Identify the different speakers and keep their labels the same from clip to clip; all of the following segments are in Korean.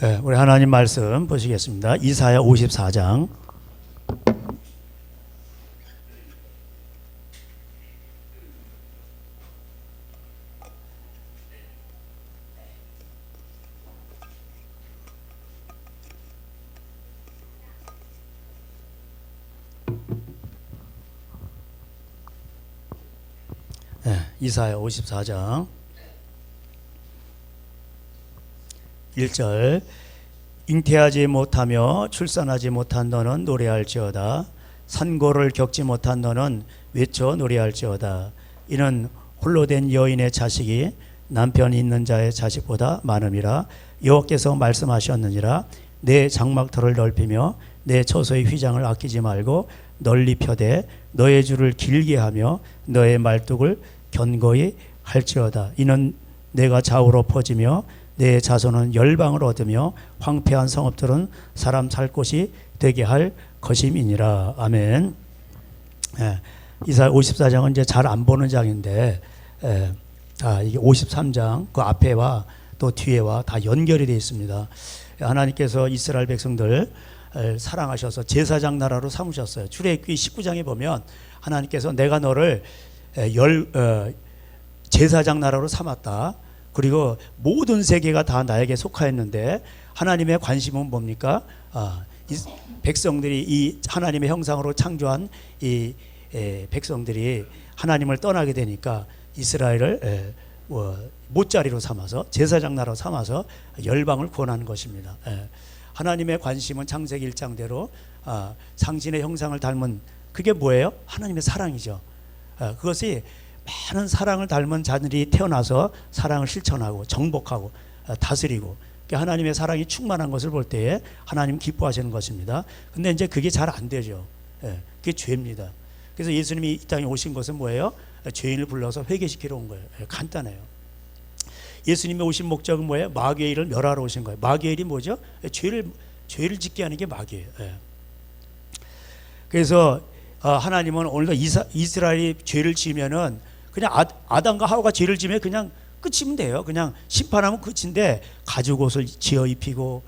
Speaker 1: 네, 우리 하나님 말씀 보시겠습니다. 이사야 54장. 네, 이사야 54장 1절. 잉태하지 못하며 출산하지 못한 너는 노래할지어다. 산고를 겪지 못한 너는 외쳐 노래할지어다. 이는 홀로 된 여인의 자식이 남편이 있는 자의 자식보다 많음이라. 여호와께서 말씀하셨느니라. 내 장막터를 넓히며 내 처소의 휘장을 아끼지 말고 널리 펴되 너의 줄을 길게 하며 너의 말뚝을 견고히 할지어다. 이는 내가 좌우로 퍼지며 내 자손은 열방을 얻으며 황폐한 성읍들은 사람 살 곳이 되게 할 것임이니라. 아멘. 이사야 54장은 이제 잘 안 보는 장인데, 이게 53장 그 앞에와 또 뒤에와 다 연결이 되어 있습니다. 하나님께서 이스라엘 백성들 사랑하셔서 제사장 나라로 삼으셨어요. 출애굽기 19장에 보면 하나님께서 내가 너를 제사장 나라로 삼았다. 그리고 모든 세계가 다 나에게 속하였는데 하나님의 관심은 뭡니까? 이 백성들이 이 하나님의 형상으로 창조한 이 백성들이 하나님을 떠나게 되니까 이스라엘을 못자리로 삼아서 제사장 나라로 삼아서 열방을 구원하는 것입니다. 하나님의 관심은 창세기 1장대로 상신의 형상을 닮은, 그게 뭐예요? 하나님의 사랑이죠. 그것이 많은 사랑을 닮은 자들이 태어나서 사랑을 실천하고 정복하고 다스리고 하나님의 사랑이 충만한 것을 볼 때에 하나님 기뻐하시는 것입니다. 근데 이제 그게 잘 안 되죠. 그게 죄입니다. 그래서 예수님이 이 땅에 오신 것은 뭐예요? 죄인을 불러서 회개시키러 온 거예요. 간단해요. 예수님이 오신 목적은 뭐예요? 마귀의 멸하러 오신 거예요. 마귀의 일이 뭐죠? 죄를 짓게 하는 게 마귀예요. 그래서 하나님은 오늘도 이스라엘이 죄를 지으면은 그냥 아담과 하와가 죄를 지으면 그냥 끝이면 돼요. 그냥 심판하면 끝인데 가죽 옷을 지어 입히고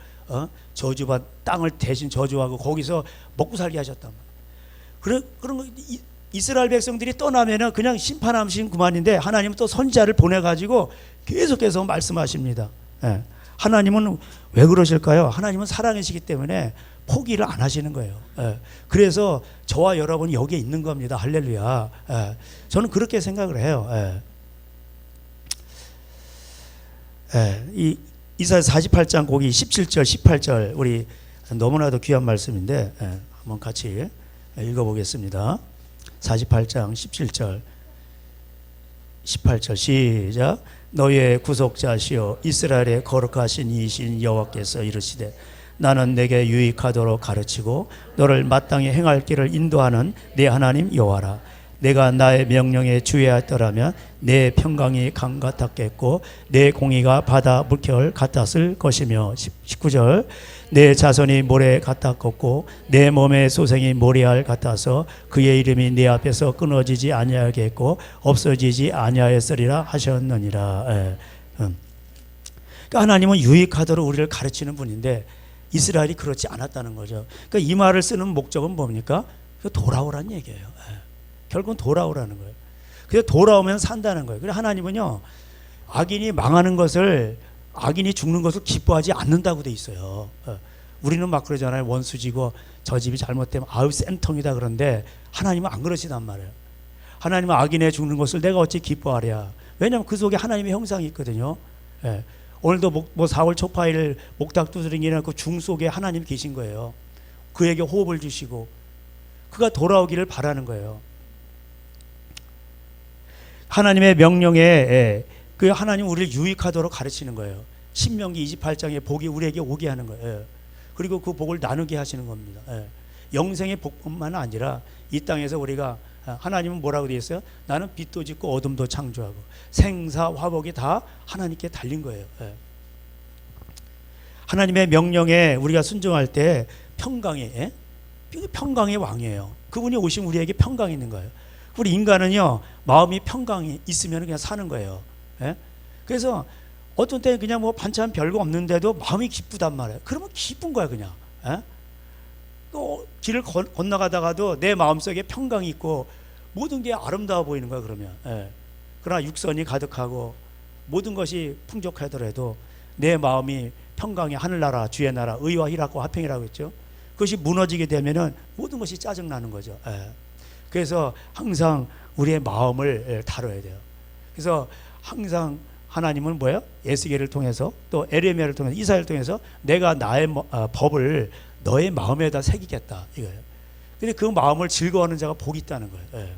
Speaker 1: 저주받 땅을 대신 저주하고 거기서 먹고 살게 하셨단 말이에요. 그런 거 이스라엘 백성들이 떠나면은 그냥 심판하시면 그만인데 하나님은 또 선지자를 보내 가지고 계속해서 말씀하십니다. 하나님은 왜 그러실까요? 하나님은 사랑이시기 때문에 포기를 안 하시는 거예요. 그래서 저와 여러분이 여기에 있는 겁니다. 할렐루야. 저는 그렇게 생각을 해요. 이 이사야 48장 거기 17절 18절 우리 너무나도 귀한 말씀인데 한번 같이 읽어보겠습니다. 48장 17절 18절 시작. 너희의 구속자시여 이스라엘의 거룩하신 이신 여호와께서 이르시되 나는 내게 유익하도록 가르치고 너를 마땅히 행할 길을 인도하는 내 하나님 여호와라. 내가 나의 명령에 주의하였더라면 내 평강이 강 같았겠고 내 공의가 바다 물결 같았을 것이며 19절 내 자손이 모래 같았겠고 내 몸의 소생이 모래알 같아서 그의 이름이 내 앞에서 끊어지지 아니하겠고 없어지지 아니하였으리라 하셨느니라. 그러니까 하나님은 유익하도록 우리를 가르치는 분인데 이스라엘이 그렇지 않았다는 거죠. 그러니까 이 말을 쓰는 목적은 뭡니까? 돌아오라는 얘기예요. 결국은 돌아오라는 거예요. 그래서 돌아오면 산다는 거예요. 그래서 하나님은요, 악인이 망하는 것을, 악인이 죽는 것을 기뻐하지 않는다고 돼 있어요. 우리는 막 그러잖아요. 원수지고 저 집이 잘못되면 아우 쌤통이다 그런데 하나님은 안 그러시단 말이에요. 하나님은 악인의 죽는 것을 내가 어찌 기뻐하랴. 왜냐하면 그 속에 하나님의 형상이 있거든요. 오늘도 4월 초파일 목탁 두드리기는 그 중 속에 하나님 계신 거예요. 그에게 호흡을 주시고 그가 돌아오기를 바라는 거예요. 하나님의 명령에 그 하나님 우리를 유익하도록 가르치는 거예요. 신명기 28장의 복이 우리에게 오게 하는 거예요. 그리고 그 복을 나누게 하시는 겁니다. 영생의 복뿐만 아니라 이 땅에서 우리가 하나님은 뭐라고 되어 있어요? 나는 빛도 짓고 어둠도 창조하고 생사 화복이 다 하나님께 달린 거예요. 하나님의 명령에 우리가 순종할 때 평강의 왕이에요. 그분이 오시면 우리에게 평강이 있는 거예요. 우리 인간은요 마음이 평강이 있으면 그냥 사는 거예요. 그래서 어떤 때는 그냥 뭐 반찬 별거 없는데도 마음이 기쁘단 말이에요. 그러면 기쁜 거야 그냥. 에? 또 길을 건너가다가도 내 마음속에 평강이 있고 모든 게 아름다워 보이는 거야 그러면. 예. 그러나 육선이 가득하고 모든 것이 풍족하더라도 내 마음이 평강의 하늘나라 주의 나라 의와 희락과 화평이라고 했죠. 그것이 무너지게 되면은 모든 것이 짜증나는 거죠. 예. 그래서 항상 우리의 마음을 다뤄야 돼요. 그래서 항상 하나님은 뭐예요? 에스겔을 통해서 또 에레미야를 통해서 이사야를 통해서 내가 나의 법을 너의 마음에다 새기겠다 이거예요. 근데 그 마음을 즐거워하는 자가 복이 있다는 거예요. 예.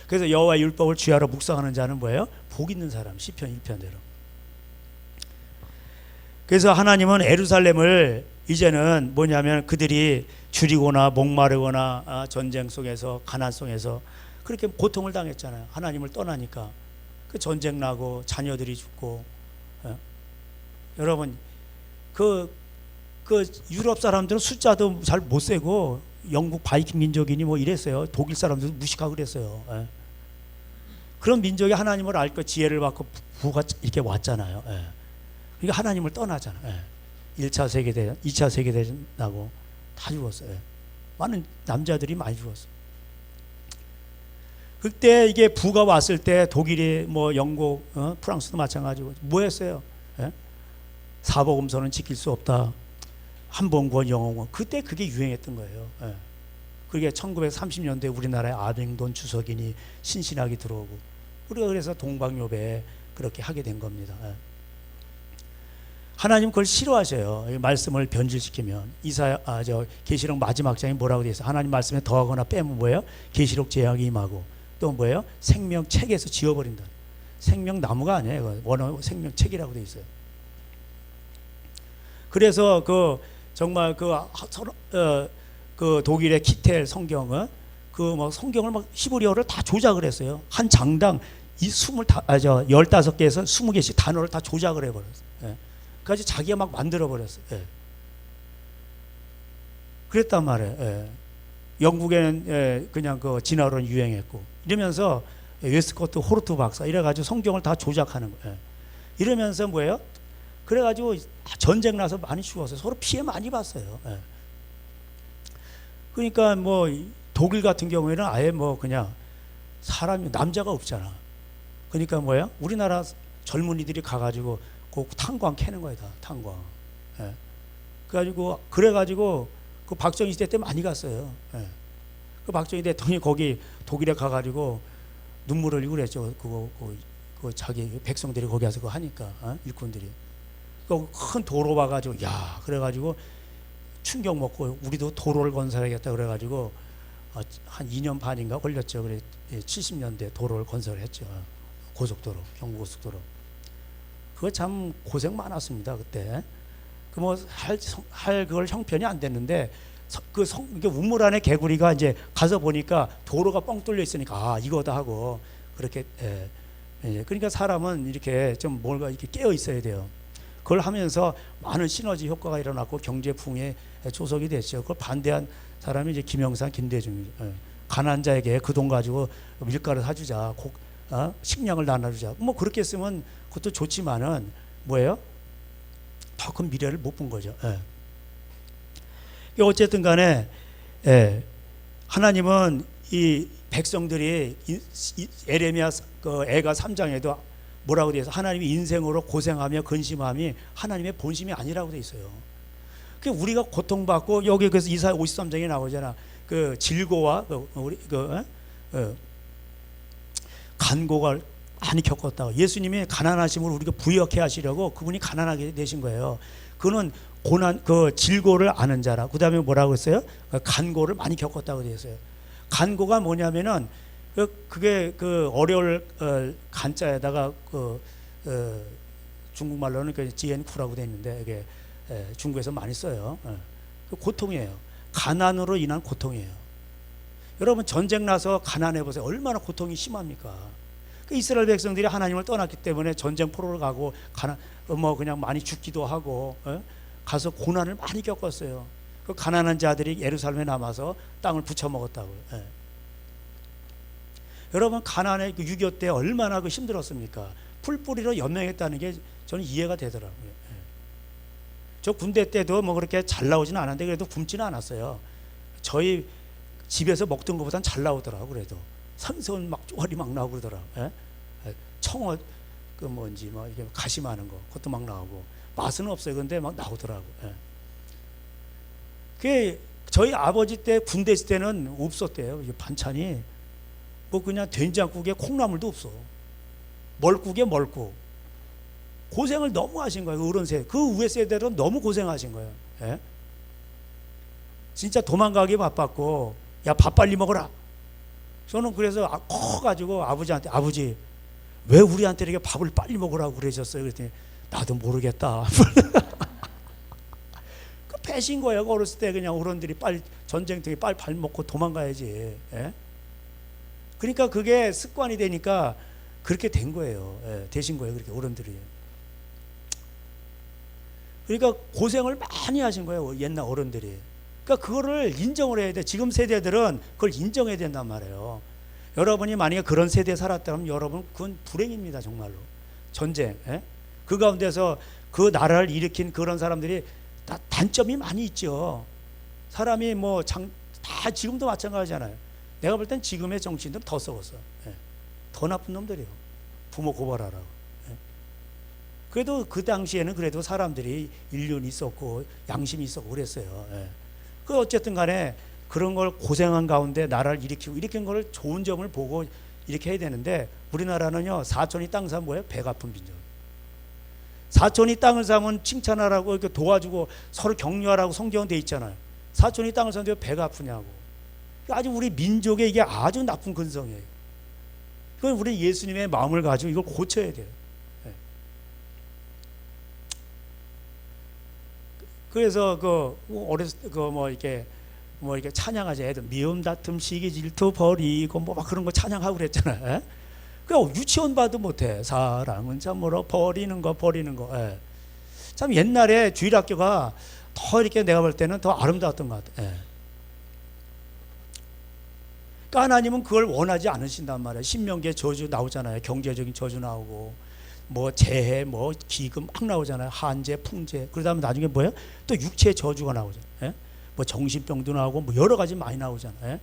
Speaker 1: 그래서 여호와의 율법을 주야로 묵상하는 자는 뭐예요? 복 있는 사람. 시편 1편대로. 그래서 하나님은 예루살렘을 이제는 뭐냐면 그들이 줄이거나 목마르거나 전쟁 속에서 가난 속에서 그렇게 고통을 당했잖아요. 하나님을 떠나니까 그 전쟁 나고 자녀들이 죽고. 여러분 그 유럽 사람들은 숫자도 잘 못 세고 영국 바이킹 민족이니 뭐 이랬어요. 독일 사람들도 무식하고 그랬어요. 그런 민족이 하나님을 알 거 지혜를 받고 부가 이렇게 왔잖아요. 그러니까 하나님을 떠나잖아. 1차 세계대전, 2차 세계대전 나고 다 죽었어요. 많은 남자들이 많이 죽었어요. 그때 이게 부가 왔을 때 독일이 뭐 영국, 프랑스도 마찬가지고 뭐 했어요? 사복음서는 지킬 수 없다. 한 번 구원 영원. 그때 그게 유행했던 거예요. 그게 1930년대 우리나라에 아병돈 주석이니 신신하게 들어오고 우리가 그래서 동방요배 그렇게 하게 된 겁니다. 하나님 그걸 싫어하셔요. 말씀을 변질시키면. 계시록 마지막 장에 뭐라고 되어 있어요? 하나님 말씀에 더하거나 빼면 뭐예요? 계시록 제약이 임하고 또 뭐예요? 생명책에서 지워버린다. 생명나무가 아니에요. 원어 생명책이라고 되어 있어요. 그래서 정말 그 독일의 키텔 성경은 뭐 성경을 막 히브리어를 다 조작을 했어요. 한 장당 15개에서 20개씩 단어를 다 조작을 해버렸어요. 그래서 자기가 막 만들어버렸어요. 그랬단 말이에요. 영국에는 그냥 그 진화론 유행했고 이러면서 웨스코트 호르트 박사 이래가지고 성경을 다 조작하는 거예요. 이러면서 뭐예요? 그래가지고 전쟁 나서 많이 죽었어요. 서로 피해 많이 봤어요. 그러니까 뭐 독일 같은 경우에는 아예 뭐 그냥 사람이 남자가 없잖아. 그러니까 뭐야? 우리나라 젊은이들이 가가지고 그 탄광 캐는 거야 다 탄광. 그래가지고 그 박정희 시대 때 많이 갔어요. 그 박정희 대통령이 거기 독일에 가가지고 눈물을 흘리고 그랬죠. 그 자기 백성들이 거기 가서 그거 하니까 일꾼들이. 큰 도로 봐가지고 그래가지고 충격 먹고 우리도 도로를 건설하겠다 그래가지고 한 2년 반인가 걸렸죠. 그래 70년대 도로를 건설했죠. 고속도로, 경부고속도로. 그거 참 고생 많았습니다 그때. 그 뭐 할 그걸 형편이 안 됐는데 이게 우물 안에 개구리가 이제 가서 보니까 도로가 뻥 뚫려 있으니까 이거다 하고 그렇게. 그러니까 사람은 이렇게 좀 뭔가 이렇게 깨어 있어야 돼요. 그걸 하면서 많은 시너지 효과가 일어났고 경제 풍에 조석이 됐죠. 그걸 반대한 사람이 이제 김영삼, 김대중이죠. 가난한 자에게 그 돈 가지고 밀가루 사주자, 식량을 나눠주자. 뭐 그렇게 했으면 그것도 좋지만은 뭐예요? 더 큰 미래를 못 본 거죠. 어쨌든 간에 하나님은 이 백성들이 에레미야 그 애가 3장에도 뭐라고 되어 있어요? 하나님이 인생으로 고생하며 근심함이 하나님의 본심이 아니라고 되어 있어요. 그 우리가 고통받고 여기 그래서 이사야 53장에 나오잖아. 그 질고와 간고가 많이 겪었다고. 예수님이 가난하심을 우리가 부유하게 하시려고 그분이 가난하게 되신 거예요. 그는 고난 그 질고를 아는 자라. 그다음에 뭐라고 했어요? 간고를 많이 겪었다고 되어 있어요. 간고가 뭐냐면은 그게 그 어려울 간자에다가 중국말로는 그 지엔쿠라고 되어 있는데 이게 중국에서 많이 써요. 그 고통이에요. 가난으로 인한 고통이에요. 여러분 전쟁 나서 가난해 보세요. 얼마나 고통이 심합니까? 그 이스라엘 백성들이 하나님을 떠났기 때문에 전쟁 포로를 가고 뭐 그냥 많이 죽기도 하고 가서 고난을 많이 겪었어요. 그 가난한 자들이 예루살렘에 남아서 땅을 부쳐 먹었다고요. 여러분 가난의 그 6.25 때 얼마나 그 힘들었습니까? 풀뿌리로 연명했다는 게 저는 이해가 되더라고요. 예. 저 군대 때도 뭐 그렇게 잘 나오지는 않았는데 그래도 굶지는 않았어요. 저희 집에서 먹던 것보단 잘 나오더라고. 그래도 산선 막 쪼가리 막 나오고 그러더라고. 예? 청어 그 뭔지 뭐 이게 가시 많은 거 그것도 막 나오고 맛은 없어요. 근데 막 나오더라고. 예. 그게 저희 아버지 때 군대 있을 때는 없었대요. 이게 반찬이 뭐 그냥 된장국에 콩나물도 없어. 멀국에 멀국. 고생을 너무 하신 거예요. 어른 세대. 그 위에 세대는 너무 고생하신 거예요. 예? 진짜 도망가기 바빴고, 야, 밥 빨리 먹어라. 저는 그래서 커가지고 아버지한테, 아버지, 왜 우리한테 이렇게 밥을 빨리 먹으라고 그러셨어요? 그랬더니, 나도 모르겠다. 그 패신 거예요. 어렸을 때 그냥 어른들이 빨리 전쟁터에 빨리 밥 먹고 도망가야지. 예? 그러니까 그게 습관이 되니까 그렇게 된 거예요. 예, 되신 거예요. 그렇게 어른들이. 그러니까 고생을 많이 하신 거예요. 옛날 어른들이. 그러니까 그거를 인정을 해야 돼. 지금 세대들은 그걸 인정해야 된단 말이에요. 여러분이 만약에 그런 세대에 살았다면 여러분 그건 불행입니다. 정말로. 전쟁. 예? 그 가운데서 그 나라를 일으킨 그런 사람들이 다 단점이 많이 있죠. 사람이 뭐 다 지금도 마찬가지잖아요. 내가 볼 땐 지금의 정치인들은 더 썩었어. 예. 더 나쁜 놈들이요. 부모 고발하라고. 예. 그래도 그 당시에는 그래도 사람들이 인륜이 있었고 양심이 있었고 그랬어요. 예. 그 어쨌든 간에 그런 걸 고생한 가운데 나라를 일으키고 일으킨 걸 좋은 점을 보고 이렇게 해야 되는데 우리나라는요 사촌이 땅 사면 뭐예요? 배가 아픈 빈정. 사촌이 땅을 사면 칭찬하라고 이렇게 도와주고 서로 격려하라고 성경은 돼 있잖아요. 사촌이 땅을 사는데 배가 아프냐고. 아주 우리 민족의 이게 아주 나쁜 근성이에요. 그건 우리 예수님의 마음을 가지고 이걸 고쳐야 돼요. 네. 그래서 어렸을 때 뭐 이렇게 찬양하자 애들 미움 다툼 시기 질투 버리고 뭐 막 그런 거 찬양하고 그랬잖아요. 그 유치원 봐도 못해. 사랑은 참으로 버리는 거. 예. 참 옛날에 주일학교가 더 이렇게 내가 볼 때는 더 아름다웠던 것 같아. 예. 그러니까 하나님은 그걸 원하지 않으신단 말이에요. 신명기에 저주 나오잖아요. 경제적인 저주 나오고 뭐 재해 뭐 기금 막 나오잖아요. 한재 풍재. 그러다 보면 나중에 뭐예요? 또 육체의 저주가 나오잖아요. 예? 뭐 정신병도 나오고 뭐 여러 가지 많이 나오잖아요. 예?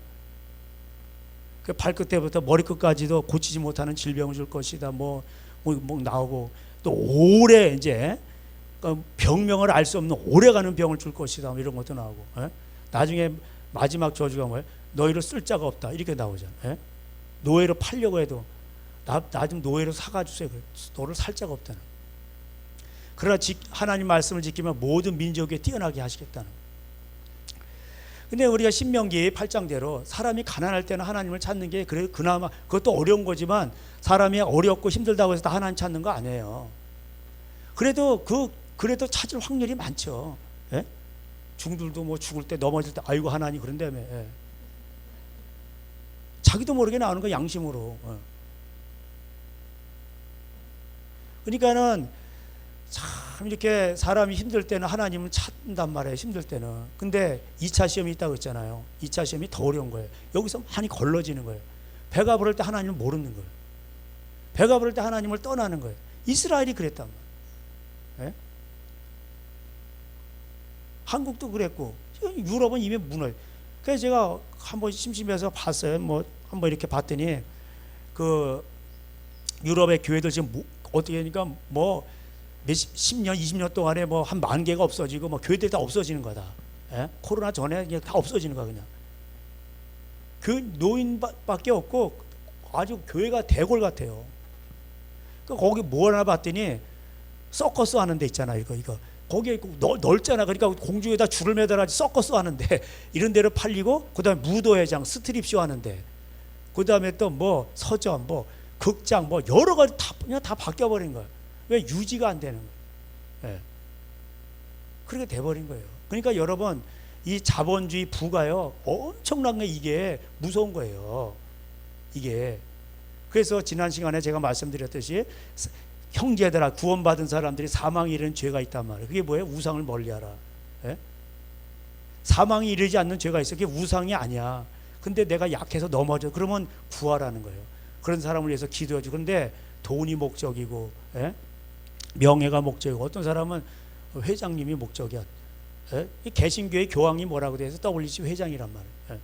Speaker 1: 그 발끝에부터 머리끝까지도 고치지 못하는 질병을 줄 것이다. 뭐 나오고 또 오래 이제 병명을 알 수 없는 오래가는 병을 줄 것이다. 뭐 이런 것도 나오고. 예? 나중에 마지막 저주가 뭐예요? 너희를 쓸 자가 없다. 이렇게 나오잖아요. 예? 노예로 팔려고 해도 나 좀 노예로 사가주세요. 너를 살 자가 없다는. 그러나 하나님 말씀을 지키면 모든 민족에 뛰어나게 하시겠다는. 근데 우리가 신명기 8장대로 사람이 가난할 때는 하나님을 찾는 게 그래 그나마 그것도 어려운 거지만 사람이 어렵고 힘들다고 해서 다 하나님 찾는 거 아니에요. 그래도 찾을 확률이 많죠. 예? 중들도 뭐 죽을 때 넘어질 때 아이고 하나님 그런다며. 예. 자기도 모르게 나오는 거 양심으로. 예. 그러니까는 참 이렇게 사람이 힘들 때는 하나님을 찾는단 말이에요. 힘들 때는. 근데 2차 시험이 있다고 했잖아요. 2차 시험이 더 어려운 거예요. 여기서 많이 걸러지는 거예요. 배가 부를 때 하나님을 모르는 거예요. 배가 부를 때 하나님을 떠나는 거예요. 이스라엘이 그랬단 말이에요. 예? 한국도 그랬고 유럽은 이미 무너요. 그래서 제가 한번 심심해서 봤어요. 뭐 한번 이렇게 봤더니 그 유럽의 교회들 지금 어떻게 하니까 뭐 몇십 10년 20년 동안에 뭐 한 10,000개가 없어지고 뭐 교회들이 다 없어지는 거다. 예? 코로나 전에 그냥 다 없어지는 거야 그냥. 그 노인밖에 없고 아주 교회가 대골 같아요. 그러니까 거기 뭐 하나 봤더니 서커스 하는 데 있잖아. 이거 거기에 넓잖아. 그러니까 공중에다 줄을 매달아지 서커스 하는데 이런 데를 팔리고 그다음에 무도회장 스트립쇼 하는데 그다음에 또 뭐 서점 뭐 극장 뭐 여러 가지 그냥 다 바뀌어 버린 거야. 왜 유지가 안 되는 거예요. 예. 그렇게 돼버린 거예요. 그러니까 여러분 이 자본주의 부가요 엄청난 게 이게 무서운 거예요. 이게 그래서 지난 시간에 제가 말씀드렸듯이 형제들아 구원받은 사람들이 사망에 이르는 죄가 있단 말이에요. 그게 뭐예요? 우상을 멀리하라. 예? 사망에 이르지 않는 죄가 있어. 그게 우상이 아니야. 근데 내가 약해서 넘어져. 그러면 구하라는 거예요. 그런 사람을 위해서 기도해줘. 그런데 돈이 목적이고, 예? 명예가 목적이고, 어떤 사람은 회장님이 목적이야. 예? 이 개신교의 교황이 뭐라고 돼서 WC 회장이란 말이에요. 예?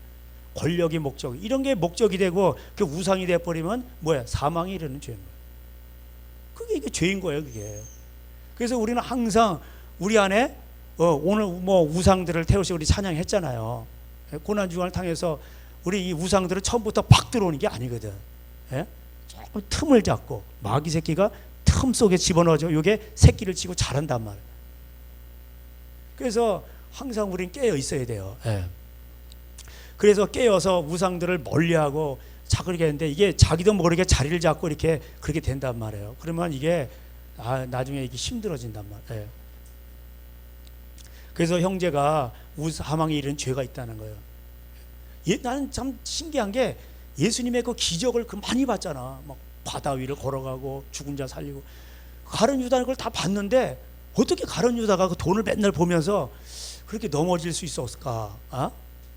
Speaker 1: 권력이 목적, 이런 게 목적이 되고 그 우상이 돼버리면 뭐야? 사망에 이르는 죄인 거예요. 그게 이게 죄인 거예요, 그게. 그래서 우리는 항상 우리 안에 오늘 뭐 우상들을 태우시 우리 찬양했잖아요. 고난 중간을 통해서 우리 이 우상들은 처음부터 팍 들어오는 게 아니거든. 예? 조금 틈을 잡고 마귀 새끼가 틈 속에 집어넣어줘. 이게 새끼를 치고 자란단 말이에요. 그래서 항상 우리는 깨어 있어야 돼요. 예. 그래서 깨어서 우상들을 멀리하고 그렇게 했는데 이게 자기도 모르게 자리를 잡고 이렇게 그렇게 된단 말이에요. 그러면 이게 나중에 이게 힘들어진단 말이에요. 예. 그래서 형제가 사망에 이른 죄가 있다는 거예요. 나는 참 신기한 게 예수님의 그 기적을 많이 봤잖아. 막 바다 위를 걸어가고 죽은 자 살리고. 가룟 유다는 그걸 다 봤는데 어떻게 가룟 유다가 그 돈을 맨날 보면서 그렇게 넘어질 수 있었을까?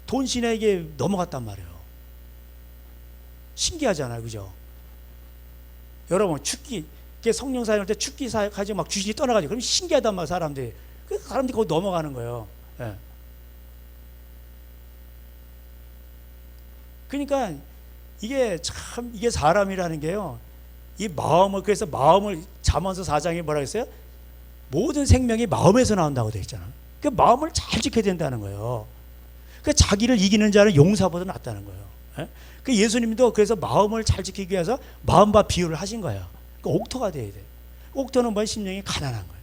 Speaker 1: 돈 신에게 넘어갔단 말이에요. 신기하잖아요, 그죠? 여러분 축기 성령 사역할 때 축기 사역하지 막 귀신이 떠나가지고 그럼 신기하단 말이에요, 사람들이. 그 사람들이 거기 넘어가는 거예요. 예. 그러니까 이게 참 이게 사람이라는 게요. 이 마음을 그래서 마음을 잠언서 4장에 뭐라 했어요? 모든 생명이 마음에서 나온다고 되어 있잖아. 그 마음을 잘 지켜야 된다는 거예요. 그 자기를 이기는 자는 용사보다 낫다는 거예요. 예? 그 예수님도 그래서 마음을 잘 지키기 위해서 마음과 비유를 하신 거예요. 그 옥토가 돼야 돼. 옥토는 뭐 심령이 가난한 거예요.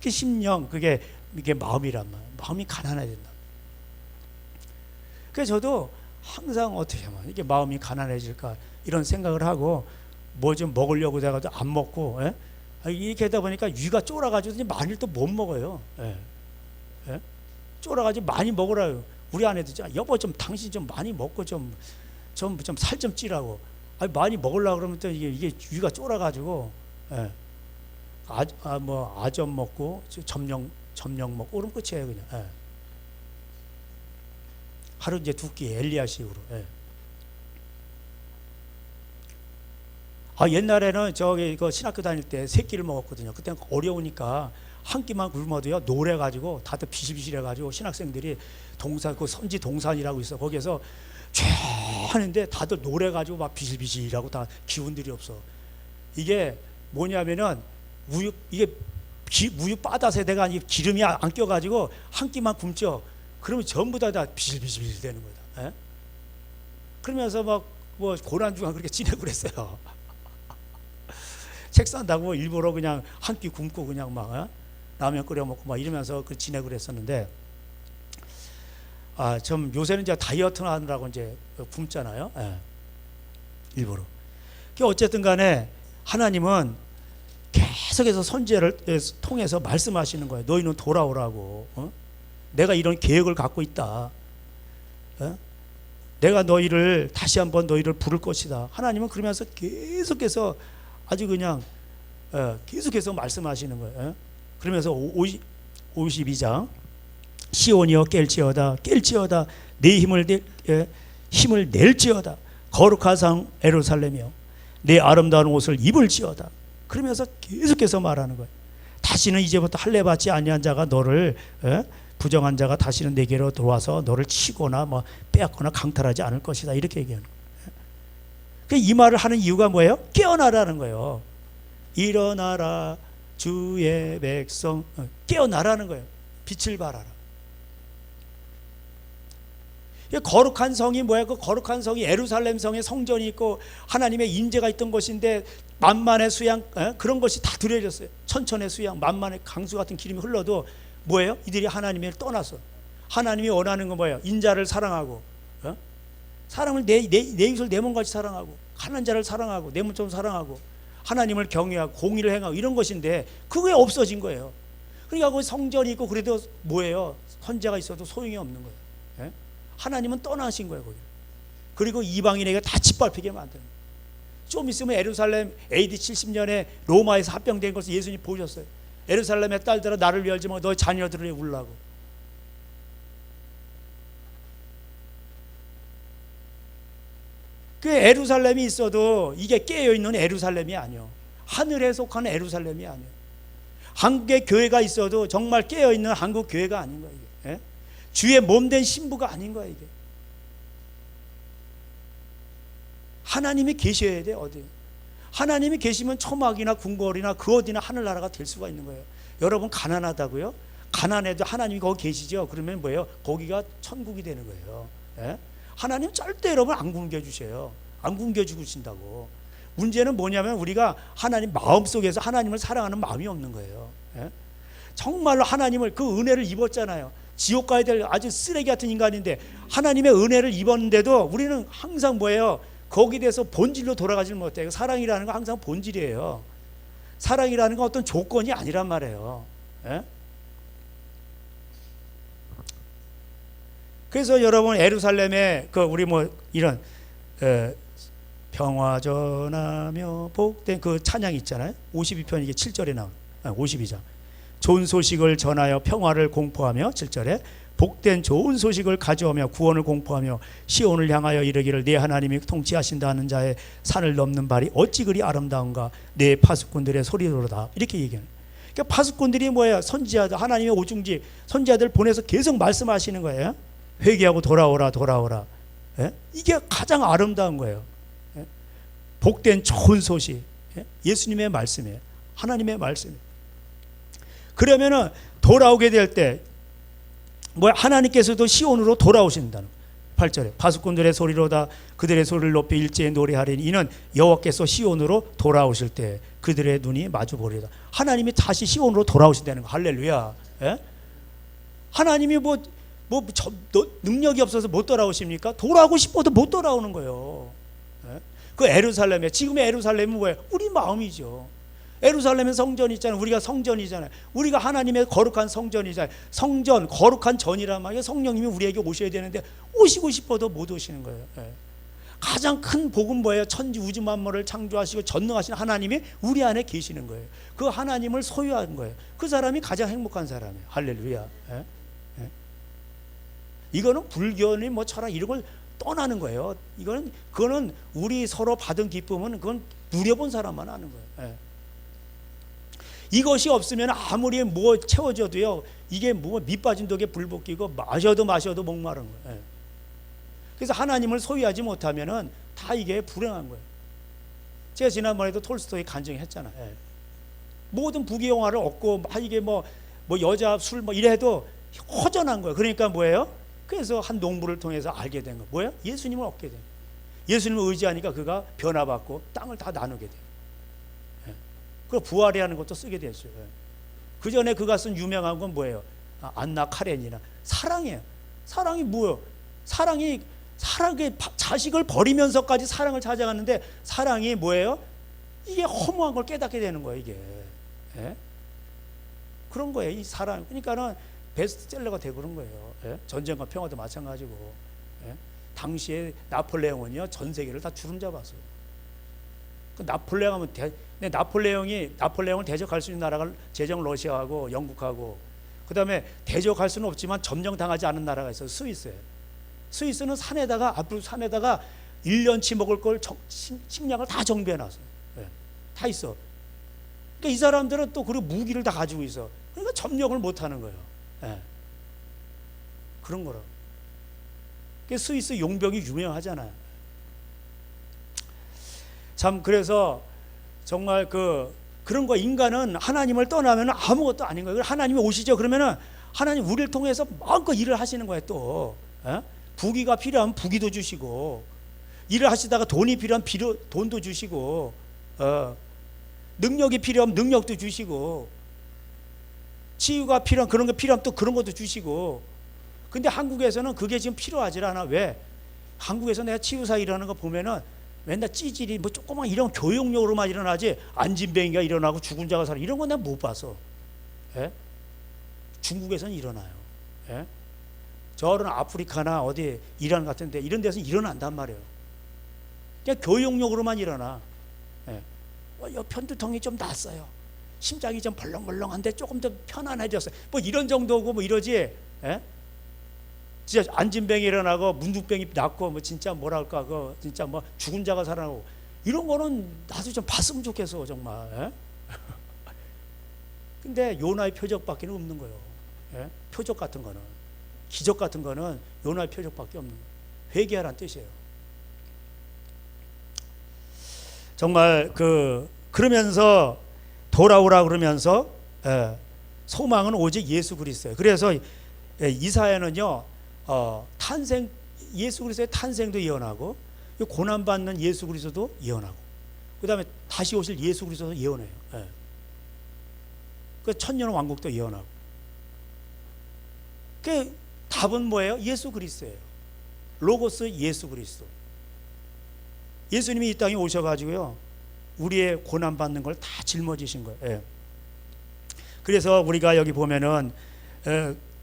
Speaker 1: 그 심령 이게 마음이란 말이에요. 마음이 가난해야 된다. 그래서 저도 항상 어떻게 하면 이게 마음이 가난해질까 이런 생각을 하고 뭐 좀 먹으려고 내가도 안 먹고 이렇게 하다 보니까 위가 쫄아가지고 많이 또 못 먹어요. 예. 예? 쫄아가지고 많이 먹으라요. 우리 아내도 여보 좀 당신 좀 많이 먹고 좀 살 좀 찌라고. 많이 먹으려고 그러면 또 이게 위가 쫄아가지고 예. 뭐 아점 먹고 점령 먹고 그럼 끝이에요 그냥. 예. 하루 이제 두 끼 엘리야식으로. 예. 옛날에는 저기 그 신학교 다닐 때 세 끼를 먹었거든요. 그때는 어려우니까 한 끼만 굶어도요 노래가지고 다들 비실비실해가지고 신학생들이 그 선지 동산이라고 있어. 거기에서 쫙 하는데 다들 노래가지고 막 비실비실하고 다 기운들이 없어. 이게 뭐냐면은 우유 바다세대가 아니고 기름이 안 껴가지고 한 끼만 굶죠. 그러면 전부 다 비실비실 되는 거다. 예? 그러면서 막 뭐 고난 중간 그렇게 지내고 그랬어요. 책 산다고 일부러 그냥 한 끼 굶고 그냥 막 라면 끓여 먹고 막 이러면서 지내고 그랬었는데 좀 요새는 이제 다이어트 하느라고 이제 굶잖아요. 예. 일부러. 어쨌든 간에 하나님은 계속해서 선지자를 통해서 말씀하시는 거예요. 너희는 돌아오라고. 내가 이런 계획을 갖고 있다. 내가 너희를 다시 한번 너희를 부를 것이다. 하나님은 그러면서 계속해서 아주 그냥 계속해서 말씀하시는 거예요. 그러면서 52장 시온이여 깰지어다 내 힘을 낼지어다 거룩한 성 예루살렘이여 내 아름다운 옷을 입을지어다. 그러면서 계속해서 말하는 거예요. 다시는 이제부터 할례 받지 아니한 자가 너를 부정한 자가 다시는 내게로 들어와서 너를 치거나 뭐 빼앗거나 강탈하지 않을 것이다. 이렇게 얘기하는 거예요. 이 말을 하는 이유가 뭐예요? 깨어나라는 거예요. 일어나라 주의 백성. 깨어나라는 거예요. 빛을 발하라. 거룩한 성이 뭐예요? 그 거룩한 성이 예루살렘 성에 성전이 있고 하나님의 임재가 있던 것인데 만만의 수양 그런 것이 다 드려졌어요. 천천의 수양, 만만의 강수 같은 기름이 흘러도 뭐예요? 이들이 하나님을 떠났어. 하나님이 원하는 건 뭐예요? 인자를 사랑하고 사람을 내 입술 내 몸같이 사랑하고 가난한 자를 사랑하고 내 몸처럼 사랑하고 하나님을 경외하고 공의를 행하고 이런 것인데 그게 없어진 거예요. 그러니까 그 성전이 있고 그래도 뭐예요? 선지자가 있어도 소용이 없는 거예요. 하나님은 떠나신 거예요 거기. 그리고 이방인에게 다 짓밟히게 만드는 거예요. 좀 있으면 예루살렘 AD 70년에 로마에서 합병된 것을 예수님이 보셨어요. 예루살렘의 딸들아 나를 위하지 말고 너희 자녀들을 위해 울라고. 그 예루살렘이 있어도 이게 깨어있는 예루살렘이 아니요, 하늘에 속하는 예루살렘이 아니요, 한국의 교회가 있어도 정말 깨어있는 한국 교회가 아닌 거예요. 이게. 예? 주의 몸된 신부가 아닌 거예요. 이게 하나님이 계셔야 돼. 어디 하나님이 계시면 초막이나 궁궐이나 그 어디나 하늘나라가 될 수가 있는 거예요. 여러분 가난하다고요? 가난해도 하나님이 거기 계시죠? 그러면 뭐예요? 거기가 천국이 되는 거예요. 예? 하나님 절대 여러분 안 굶겨주셔요. 안 굶겨주신다고. 문제는 뭐냐면 우리가 하나님 마음속에서 하나님을 사랑하는 마음이 없는 거예요. 예? 정말로 하나님을 그 은혜를 입었잖아요. 지옥 가야 될 아주 쓰레기 같은 인간인데 하나님의 은혜를 입었는데도 우리는 항상 뭐예요? 거기에 대해서 본질로 돌아가지 못해요. 사랑이라는 건 항상 본질이에요. 사랑이라는 건 어떤 조건이 아니란 말이에요. 예? 그래서 여러분 예루살렘에 그 우리 뭐 이런 평화 전하며 복된 그 찬양이 있잖아요. 52편 이게 7절에 나온 52장. 좋은 소식을 전하여 평화를 공포하며 7절에 복된 좋은 소식을 가져오며 구원을 공포하며 시온을 향하여 이르기를 내 하나님이 통치하신다 하는 자의 산을 넘는 발이 어찌 그리 아름다운가 내 파수꾼들의 소리로다. 이렇게 얘기해요. 그러니까 파수꾼들이 뭐예요? 선지자들, 하나님의 오중지 선지자들 보내서 계속 말씀하시는 거예요. 회개하고 돌아오라 돌아오라. 예? 이게 가장 아름다운 거예요. 예? 복된 좋은 소식. 예? 예수님의 말씀이에요. 하나님의 말씀. 그러면은 돌아오게 될 때 뭐 하나님께서도 시온으로 돌아오신다는 8절에 파수꾼들의 소리로다 그들의 소리를 높이 일제히 노래하리니 이는 여호와께서 시온으로 돌아오실 때 그들의 눈이 마주 보리다. 하나님이 다시 시온으로 돌아오신다는 거. 할렐루야. 예? 하나님이 능력이 없어서 못 돌아오십니까? 돌아오고 싶어도 못 돌아오는 거예요. 예? 그 예루살렘에 지금의 예루살렘은 뭐예요? 우리 마음이죠. 예루살렘에 성전이 있잖아요. 우리가 성전이잖아요. 우리가 하나님의 거룩한 성전이잖아요. 성전, 거룩한 전이란 말이에요. 성령님이 우리에게 오셔야 되는데 오시고 싶어도 못 오시는 거예요. 예. 가장 큰 복은 뭐예요? 천지 우주 만물을 창조하시고 전능하신 하나님이 우리 안에 계시는 거예요. 그 하나님을 소유한 거예요. 그 사람이 가장 행복한 사람이에요. 할렐루야. 예? 예? 이거는 불교니 뭐 철학 이런 걸 떠나는 거예요. 그거는 우리 서로 받은 기쁨은 그건 누려본 사람만 아는 거예요. 예. 이것이 없으면 아무리 뭐 채워줘도요, 이게 뭐 밑빠진 독에 불 붙이고 마셔도 목마른 거예요. 그래서 하나님을 소유하지 못하면은 다 이게 불행한 거예요. 제가 지난번에도 톨스토이 간증했잖아요. 모든 부귀영화를 얻고 이게 뭐 여자 술 뭐 이래도 허전한 거예요. 그러니까 뭐예요? 그래서 한 농부를 통해서 알게 된 거 뭐예요? 예수님을 얻게 된 거예요. 예수님을 의지하니까 그가 변화받고 땅을 다 나누게 돼요. 그 부활이라는 것도 쓰게 됐어요. 그 전에 그가 쓴 유명한 건 뭐예요? 안나 카렌이나 사랑이에요. 사랑이 뭐예요? 사랑이 자식을 버리면서까지 사랑을 찾아가는데 사랑이 뭐예요? 이게 허무한 걸 깨닫게 되는 거예요. 이게 예? 그런 거예요. 이 사랑. 그러니까는 베스트셀러가 되고 그런 거예요. 예? 전쟁과 평화도 마찬가지고. 예? 당시에 나폴레옹은요 전 세계를 다 주름잡았어요. 그 나폴레옹을 대적할 수 있는 나라가 제정 러시아하고 영국하고, 그 다음에 대적할 수는 없지만 점령당하지 않은 나라가 있어요. 스위스에. 스위스는 앞으로 산에다가 1년치 먹을 걸 식량을 다 정비해놨어요. 네. 다 있어. 그러니까 이 사람들은 또 그리고 무기를 다 가지고 있어. 그러니까 점령을 못하는 거예요. 네. 그런 거라고. 스위스 용병이 유명하잖아요. 참 그래서 정말 그런 거, 인간은 하나님을 떠나면 아무것도 아닌 거예요. 하나님이 오시죠. 그러면은 하나님 우리를 통해서 마음껏 일을 하시는 거예요. 또 부귀가 필요하면 부귀도 주시고, 일을 하시다가 돈이 필요하면 돈도 주시고, 능력이 필요하면 능력도 주시고, 치유가 필요한 그런 거 필요하면 또 그런 것도 주시고. 근데 한국에서는 그게 지금 필요하지 않아. 왜? 한국에서 내가 치유사 일하는 거 보면은 맨날 찌질이 뭐 조그만 이런 교육용으로만 일어나지, 안진뱅이가 일어나고 죽은 자가 살아 이런 건 내가 못 봐서. 예? 중국에서는 일어나요. 예? 저런 아프리카나 어디 이란 같은 데 이런 데서는 일어난단 말이에요. 그냥 교육용으로만 일어나. 예? 편두통이 좀 났어요. 심장이 좀 벌렁벌렁한데 조금 더 편안해졌어요. 뭐 이런 정도고 뭐 이러지. 예? 진짜 안진병이 일어나고 문둥병이 낫고 뭐 진짜 뭐랄까 그 진짜 뭐 죽은 자가 살아나고 이런 거는 나도 좀 봤으면 좋겠어 정말. 예? 근데 요나의 표적밖에 없는 거예요. 예? 표적 같은 거는 기적 같은 거는 요나의 표적밖에 없는 거예요. 회개하라는 뜻이에요. 정말 그러면서 돌아오라 그러면서 소망은 오직 예수 그리스도예요. 그래서 이사야는요 탄생 예수 그리스도의 탄생도 예언하고 고난 받는 예수 그리스도도 예언하고 그다음에 다시 오실 예수 그리스도도 예언해요. 그 천년 왕국도 예언하고. 그 답은 뭐예요? 예수 그리스도예요. 로고스 예수 그리스도. 예수님이 이 땅에 오셔가지고요 우리의 고난 받는 걸 다 짊어지신 거예요. 그래서 우리가 여기 보면은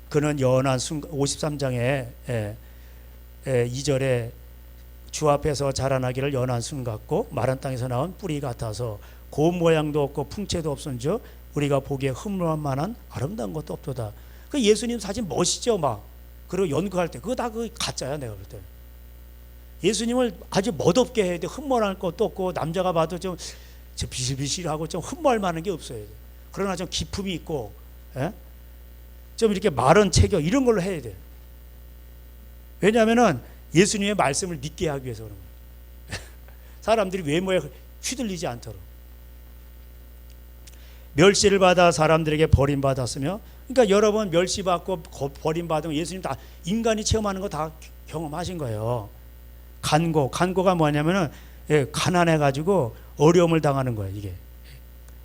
Speaker 1: 그는 연한 순간 53장에 2절에 주 앞에서 자라나기를 연한 순 같고 마른 땅에서 나온 뿌리 같아서 고운 모양도 없고 풍채도 없은즉 우리가 보기에 흠모할 만한 아름다운 것도 없도다. 그 예수님 사진 멋있죠 막. 그리고 연구할 때 그거 다 그 가짜야 내가 볼 때. 예수님을 아주 멋없게 해야 돼. 흠모할 것도 없고 남자가 봐도 좀 비실비실하고 좀 흠모할 만한 게 없어야 돼. 그러나 좀 기품이 있고 좀 이렇게 마른 체격 이런 걸로 해야 돼. 왜냐하면은 예수님의 말씀을 믿게 하기 위해서 그런 거예요. 사람들이 외모에 휘둘리지 않도록. 멸시를 받아 사람들에게 버림받았으며 그러니까 여러분 멸시받고 버림받은 예수님 다 인간이 체험하는 거 다 경험하신 거예요. 간고가 뭐냐면은 가난해 가지고 어려움을 당하는 거예요. 이게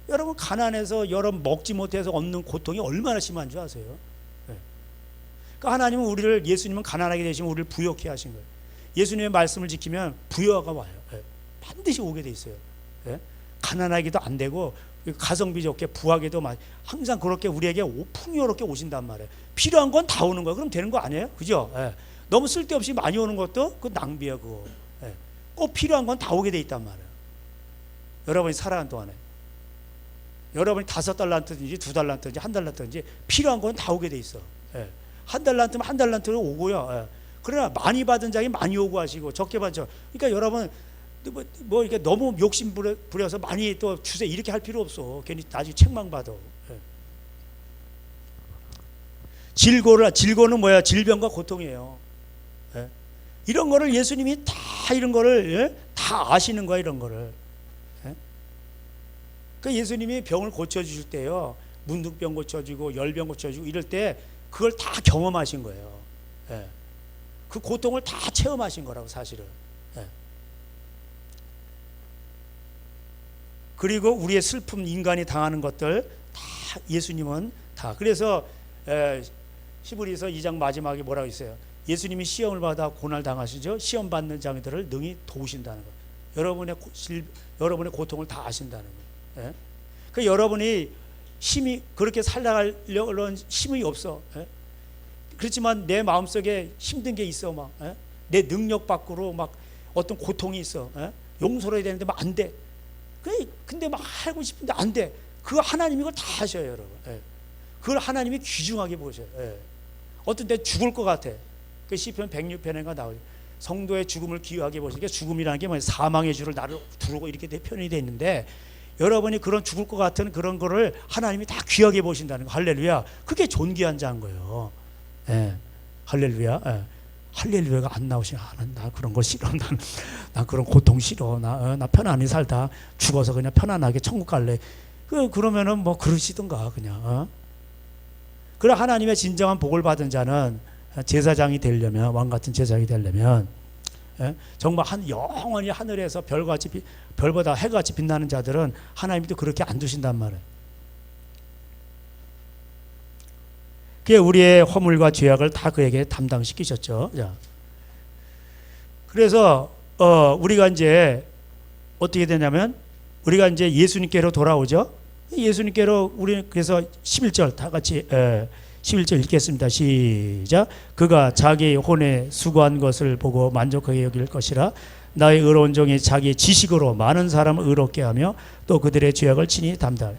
Speaker 1: 여러분 가난해서 여러분 먹지 못해서 얻는 고통이 얼마나 심한 줄 아세요? 그러니까 하나님은 우리를 예수님은 가난하게 되시면 우리를 부욕해 하신 거예요. 예수님의 말씀을 지키면 부여가 와요. 반드시 오게 돼 있어요. 가난하기도 안 되고 가성비 좋게 부하게도 항상 그렇게 우리에게 풍요롭게 오신단 말이에요. 필요한 건 다 오는 거예요. 그럼 되는 거 아니에요? 그죠? 너무 쓸데없이 많이 오는 것도 그 낭비야 그거. 꼭 필요한 건 다 오게 돼 있단 말이에요. 여러분이 살아가는 동안에 여러분이 5달란트든지 2달란트든지 1달란트든지 필요한 건 다 오게 돼 있어. 1달란트면 1달란트로 오고요. 그러나 많이 받은 자에게 많이 오고 하시고 적게 받죠. 그러니까 여러분 뭐 이렇게 너무 욕심 부려서 많이 또 주세요 이렇게 할 필요 없어. 괜히 나중에 책망받아. 질고는 뭐야? 질병과 고통이에요. 이런 거를 예수님이 다 이런 거를 다 아시는 거야 이런 거를. 그 예수님이 병을 고쳐주실 때요 문둥병 고쳐주고 열병 고쳐주고 이럴 때 그걸 다 경험하신 거예요. 그 고통을 다 체험하신 거라고 사실은. 그리고 우리의 슬픔 인간이 당하는 것들 다 예수님은 다. 그래서 히브리서 2장 마지막에 뭐라고 있어요? 예수님이 시험을 받아 고난을 당하시죠. 시험 받는 자들을 능히 도우신다는 거예요. 여러분의 고통을 다 아신다는 거예요. 그 여러분이 힘이 그렇게 살아가려는 힘이 없어. 그렇지만 내 마음속에 힘든 게 있어 막. 내 능력 밖으로 막 어떤 고통이 있어. 용서를 해야 되는데 막 안 돼. 근데 막 하고 싶은데 안 돼. 그거 하나님이 그걸 다 하셔요 여러분. 그걸 하나님이 귀중하게 보셔요. 어떤 때 죽을 것 같아. 그 시편 106편인가 나오죠. 성도의 죽음을 귀하게 보시니까 죽음이라는 게 뭐예요? 사망의 주를 나를 두르고 이렇게 표현이 되어 있는데 여러분이 그런 죽을 것 같은 그런 거를 하나님이 다 귀하게 보신다는 거. 할렐루야. 그게 존귀한 자인 거예요. 할렐루야. 할렐루야가 안 나오시면 나 그런 거 싫어. 나 그런 고통 싫어. 나 편안히 살다 죽어서 그냥 편안하게 천국 갈래. 그러면은 뭐 그러시던가 그냥. 그래 하나님의 진정한 복을 받은 자는 제사장이 되려면 왕 같은 제사장이 되려면 정말 영원히 하늘에서 별보다 해같이 빛나는 자들은 하나님이 또 그렇게 안 두신단 말이에요. 그게 우리의 허물과 죄악을 다 그에게 담당시키셨죠. 그래서 우리가 이제 어떻게 되냐면 우리가 이제 예수님께로 돌아오죠. 예수님께로 우리 그래서 11절 다 같이 11절 읽겠습니다. 시작. 그가 자기 혼에 수고한 것을 보고 만족하게 여길 것이라. 나의 의로운 종이 자기 지식으로 많은 사람을 의롭게 하며 또 그들의 죄악을 친히 담당.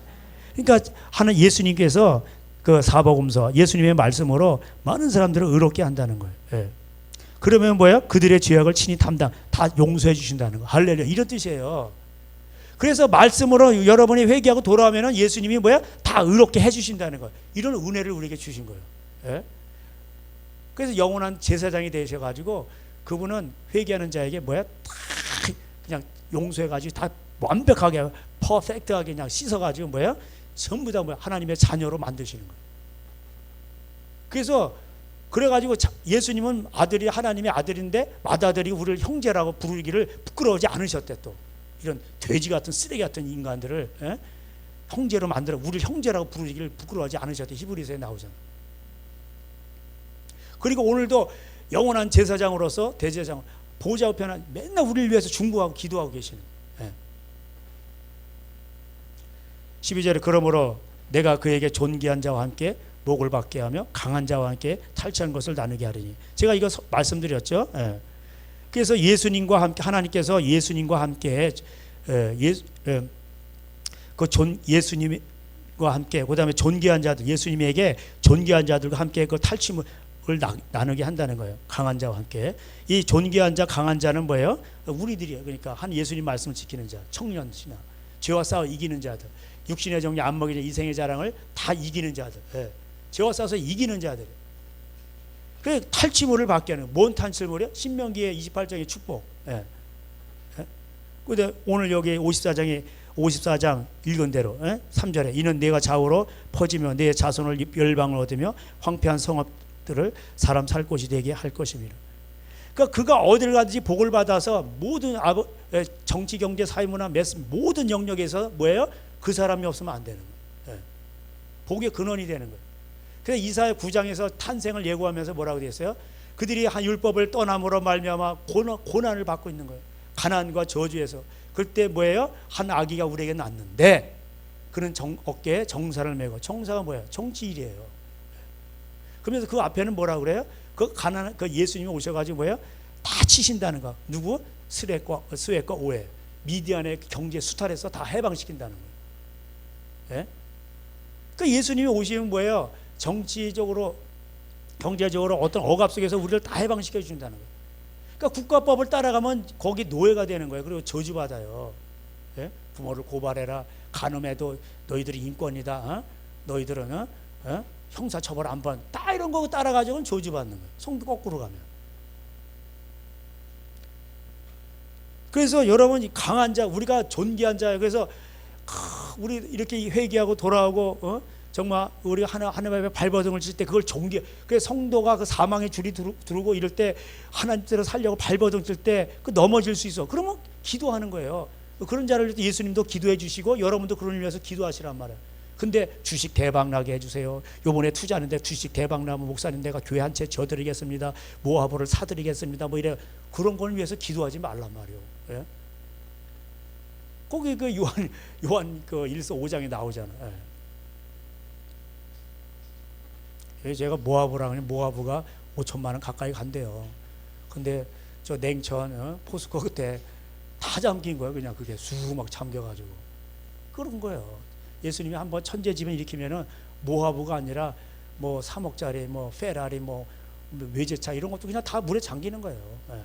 Speaker 1: 그러니까 하는 예수님께서 그 사복음서 예수님의 말씀으로 많은 사람들을 의롭게 한다는 거예요. 예. 그러면 뭐야? 그들의 죄악을 친히 다 용서해 주신다는 거. 할렐루야. 이런 뜻이에요. 그래서 말씀으로 여러분이 회개하고 돌아오면은 예수님이 뭐야? 다 의롭게 해 주신다는 거예요. 이런 은혜를 우리에게 주신 거예요. 예? 그래서 영원한 제사장이 되셔 가지고 그분은 회개하는 자에게 뭐야? 다 그냥 용서해 가지고 다 완벽하게 퍼펙트하게 그냥 씻어 가지고 뭐야? 전부 다 뭐야? 하나님의 자녀로 만드시는 거예요. 그래서 그래가지고 예수님은 아들이 하나님의 아들인데 맏아들이 우리를 형제라고 부르기를 부끄러워하지 않으셨대. 또 이런 돼지 같은 쓰레기 같은 인간들을 형제로 만들어 우리를 형제라고 부르기를 부끄러워하지 않으셨대. 히브리서에 나오잖아. 그리고 오늘도 영원한 제사장으로서 대제사장 보좌 우편에 맨날 우리를 위해서 중보하고 기도하고 계시는 12절에 그러므로 내가 그에게 존귀한 자와 함께 목을 받게 하며 강한 자와 함께 탈취한 것을 나누게 하리니. 제가 이거 말씀드렸죠. 예. 그래서 예수님과 함께 하나님께서 예수님과 함께 예수님과 함께 그다음에 존귀한 자들 예수님에게 존귀한 자들과 함께 그 탈취물 나누게 한다는 거예요. 강한 자와 함께. 이 존귀한 자, 강한 자는 뭐예요? 우리들이에요. 그러니까 한 예수님 말씀을 지키는 자, 청년 신앙, 죄와 싸워 이기는 자들, 육신의 정리 안 먹이는 이생의 자랑을 다 이기는 자들. 예. 죄와 싸워서 이기는 자들. 그 탈취물을 받게 하는. 뭔 탈취물이요? 신명기의 28장의 축복. 예. 예? 근데 오늘 여기 54장 읽은 대로 3절에 이는 내가 좌우로 퍼지며 내 자손을 열방을 얻으며 황폐한 성읍들을 사람 살 곳이 되게 할 것입니다. 그러니까 그가 어디를 가든지 복을 받아서 모든 정치, 경제, 사회문화, 모든 영역에서 뭐예요? 그 사람이 없으면 안 되는 거예요. 예. 복의 근원이 되는 거예요. 그래서 이사야 9장에서 탄생을 예고하면서 뭐라고 되어 있어요? 그들이 한 율법을 떠남으로 말미암아 고난을 받고 있는 거예요. 가난과 저주에서. 그때 뭐예요? 한 아기가 우리에게 낳는데 그는 어깨에 정사를 메고. 정사가 뭐예요? 정치일이에요. 그러면서 그 앞에는 뭐라고 그래요? 그 예수님이 오셔가지고 뭐예요? 다 치신다는 거. 누구? 스웨과 오해. 미디안의 경제 수탈에서 다 해방시킨다는 거예요. 예? 그 예수님이 오시면 뭐예요? 정치적으로, 경제적으로 어떤 억압 속에서 우리를 다 해방시켜 준다는 거예요. 그러니까 국가법을 따라가면 거기 노예가 되는 거예요. 그리고 저주받아요. 예? 부모를 고발해라. 간음해도 너희들이 인권이다. 너희들은 형사처벌 안 받는. 딱 이런 거 따라가지고는 저주받는 거예요. 성도 거꾸로 가면. 그래서 여러분 강한 자, 우리가 존귀한 자예요. 그래서 우리 이렇게 회개하고 돌아오고 정말 우리가 하나님의 발버둥을 칠 때 그걸 존귀. 그래서 성도가 그 사망의 줄이 들어오고 이럴 때 하나님께로 살려고 발버둥 칠 때 그 넘어질 수 있어. 그러면 기도하는 거예요. 그런 자를 위해서 예수님도 기도해 주시고 여러분도 그런 일 위해서 기도하시란 말이에요. 근데 주식 대박 나게 해주세요. 요번에 투자하는데 주식 대박 나면 목사님 내가 교회 한 채 져드리겠습니다. 모아보를 사드리겠습니다. 뭐 이래. 그런 걸 위해서 기도하지 말란 말이에요. 예? 거기 그 요한 그 1서 5장에 나오잖아. 예. 제가 모아보라 그러니 모아부가 5천만 원 가까이 간대요. 근데 저 냉천 포스코 그때 다 잠긴 거예요. 그냥 그게 쑥 막 잠겨가지고 그런 거예요. 예수님이 한번 천재지변 일으키면은 모아부가 아니라 뭐 3억짜리 뭐 페라리 뭐 외제차 이런 것도 그냥 다 물에 잠기는 거예요. 예.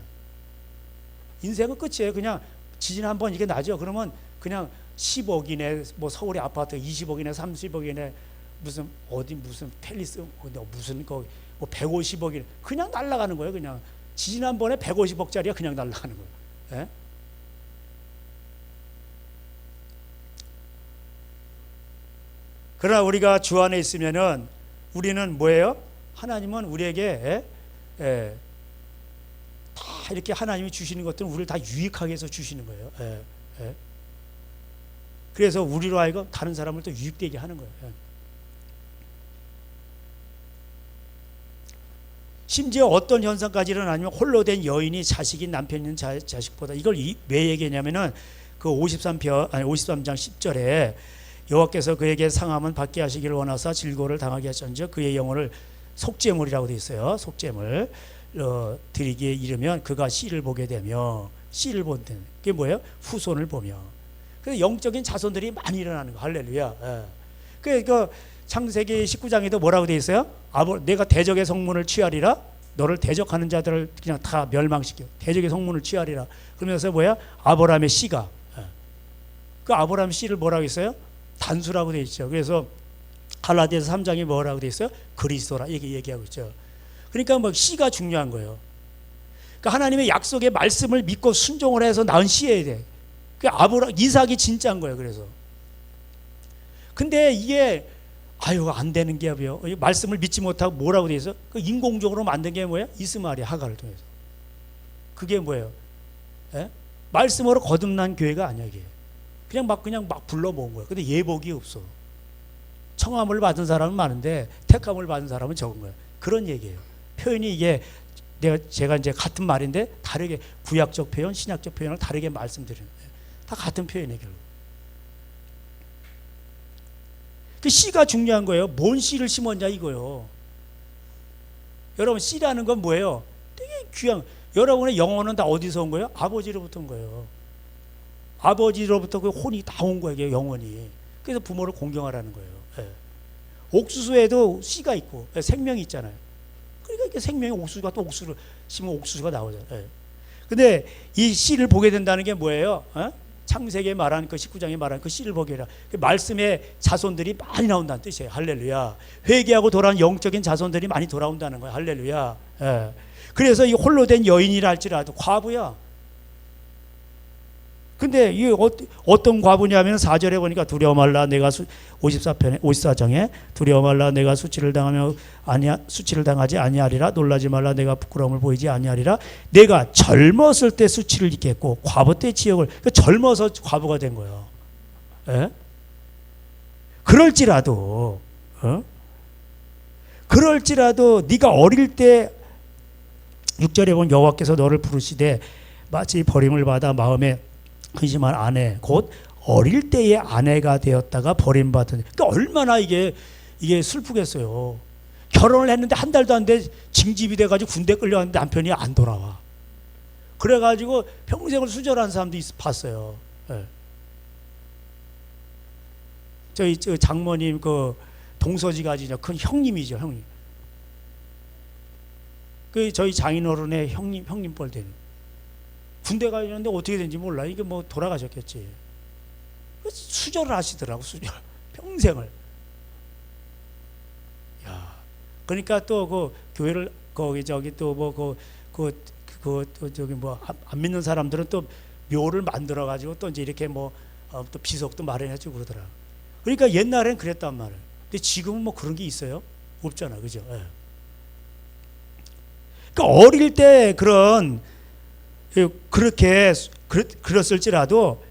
Speaker 1: 인생은 끝이에요. 그냥 지진 한번 이게 나죠. 그러면 그냥 10억이네 뭐 서울의 아파트 20억이네 30억이네 무슨 어디 무슨 팰리스 무슨 거기 뭐 150억이네 그냥 날아가는 거예요. 그냥 지진 한 번에 150억짜리가 그냥 날아가는 거예요. 예? 그러나 우리가 주 안에 있으면은 우리는 뭐예요? 하나님은 우리에게 다 이렇게 하나님이 주시는 것들은 우리를 다 유익하게 해서 주시는 거예요. 그래서 우리로 하여금 다른 사람을 또 유익되게 하는 거예요. 심지어 어떤 현상까지 일어나냐면 홀로 된 여인이 자식인 남편 있는 자식보다 이걸 왜 얘기했냐면은 그 53장 10절에 여호와께서 그에게 상함은 받게 하시기를 원하사 질고를 당하게 하셨는지 그의 영혼을 속죄물이라고 되어 있어요. 속죄물 드리기에 이르면 그가 씨를 보게 되며 씨를 본다는 그게 뭐예요? 후손을 보며. 그래서 영적인 자손들이 많이 일어나는 거. 할렐루야. 그러니까 창세기 19장에도 뭐라고 돼 있어요? 내가 대적의 성문을 취하리라. 너를 대적하는 자들을 그냥 다 멸망시켜. 대적의 성문을 취하리라. 그러면서 뭐야? 아브라함의 씨가. 그 아브라함 씨를 뭐라고 했어요? 단수라고 돼 있죠. 그래서 갈라디아서 3장에 뭐라고 돼 있어요? 그리스도라 얘기하고 있죠. 그러니까 뭐 씨가 중요한 거예요. 그러니까 하나님의 약속의 말씀을 믿고 순종을 해서 낳은 씨여야 돼. 그 이삭이 진짜인 거예요. 그래서. 근데 이게 안 되는 게요. 말씀을 믿지 못하고 뭐라고 돼 있어? 그 인공적으로 만든 게 뭐야? 이스마엘이 하갈을 통해서. 그게 뭐예요? 예? 말씀으로 거듭난 교회가 아니야 이게. 그냥 막 불러 모은 거야. 근데 예복이 없어. 청함을 받은 사람은 많은데 택함을 받은 사람은 적은 거야. 그런 얘기예요. 표현이 이게 제가 이제 같은 말인데 다르게 구약적 표현, 신약적 표현을 다르게 말씀드리는 거예요. 다 같은 표현이에요, 결국. 그 씨가 중요한 거예요. 뭔 씨를 심었냐 이거요. 여러분 씨라는 건 뭐예요? 되게 귀한. 여러분의 영혼은 다 어디서 온 거예요? 아버지로부터 온 거예요. 아버지로부터 그 혼이 다 온 거예요, 영혼이. 그래서 부모를 공경하라는 거예요. 예. 옥수수에도 씨가 있고 생명이 있잖아요. 그러니까 이게 생명의 옥수수가 또 옥수수를 심으면 옥수수가 나오잖아요. 예. 근데 이 씨를 보게 된다는 게 뭐예요? 창세기에 말한 그 19장에 말한 그 씨를 보게 해라. 그 말씀의 자손들이 많이 나온다는 뜻이에요. 할렐루야. 회개하고 돌아온 영적인 자손들이 많이 돌아온다는 거예요. 할렐루야. 예. 그래서 이 홀로 된 여인이라 할지라도 과부야. 근데 이 어떤 과부냐면 4절에 보니까 두려워 말라 내가 54장에 두려워 말라 내가 수치를 당하지 아니하리라. 놀라지 말라 내가 부끄러움을 보이지 아니하리라. 내가 젊었을 때 수치를 입겠고 과부 때 지역을. 젊어서 과부가 된 거예요. 에? 그럴지라도 네가 어릴 때 6절에 보면 여호와께서 너를 부르시되 마치 버림을 받아 마음에 근심한 아내 곧 어릴 때의 아내가 되었다가 버림받은. 그러니까 얼마나 이게 슬프겠어요. 결혼을 했는데 한 달도 안 돼 징집이 돼가지고 군대 끌려갔는데 남편이 안 돌아와. 그래가지고 평생을 수절한 사람도 봤어요. 네. 저희 장모님 그 동서지가 큰 형님이죠, 형님. 그 저희 장인어른의 형님 뻘 되는. 군대 가는데 어떻게 된지 몰라. 이게 뭐 돌아가셨겠지. 수절을 하시더라고, 수절. 평생을. 야, 그러니까 또 그 교회를 거기 저기 또 뭐 저기 뭐 안 믿는 사람들은 또 묘를 만들어 가지고 또 이제 이렇게 뭐 또 비석도 마련해주고 그러더라. 그러니까 옛날엔 그랬단 말이에요. 근데 지금은 뭐 그런 게 있어요? 없잖아, 그죠? 예. 그러니까 어릴 때 그렇게 그랬을지라도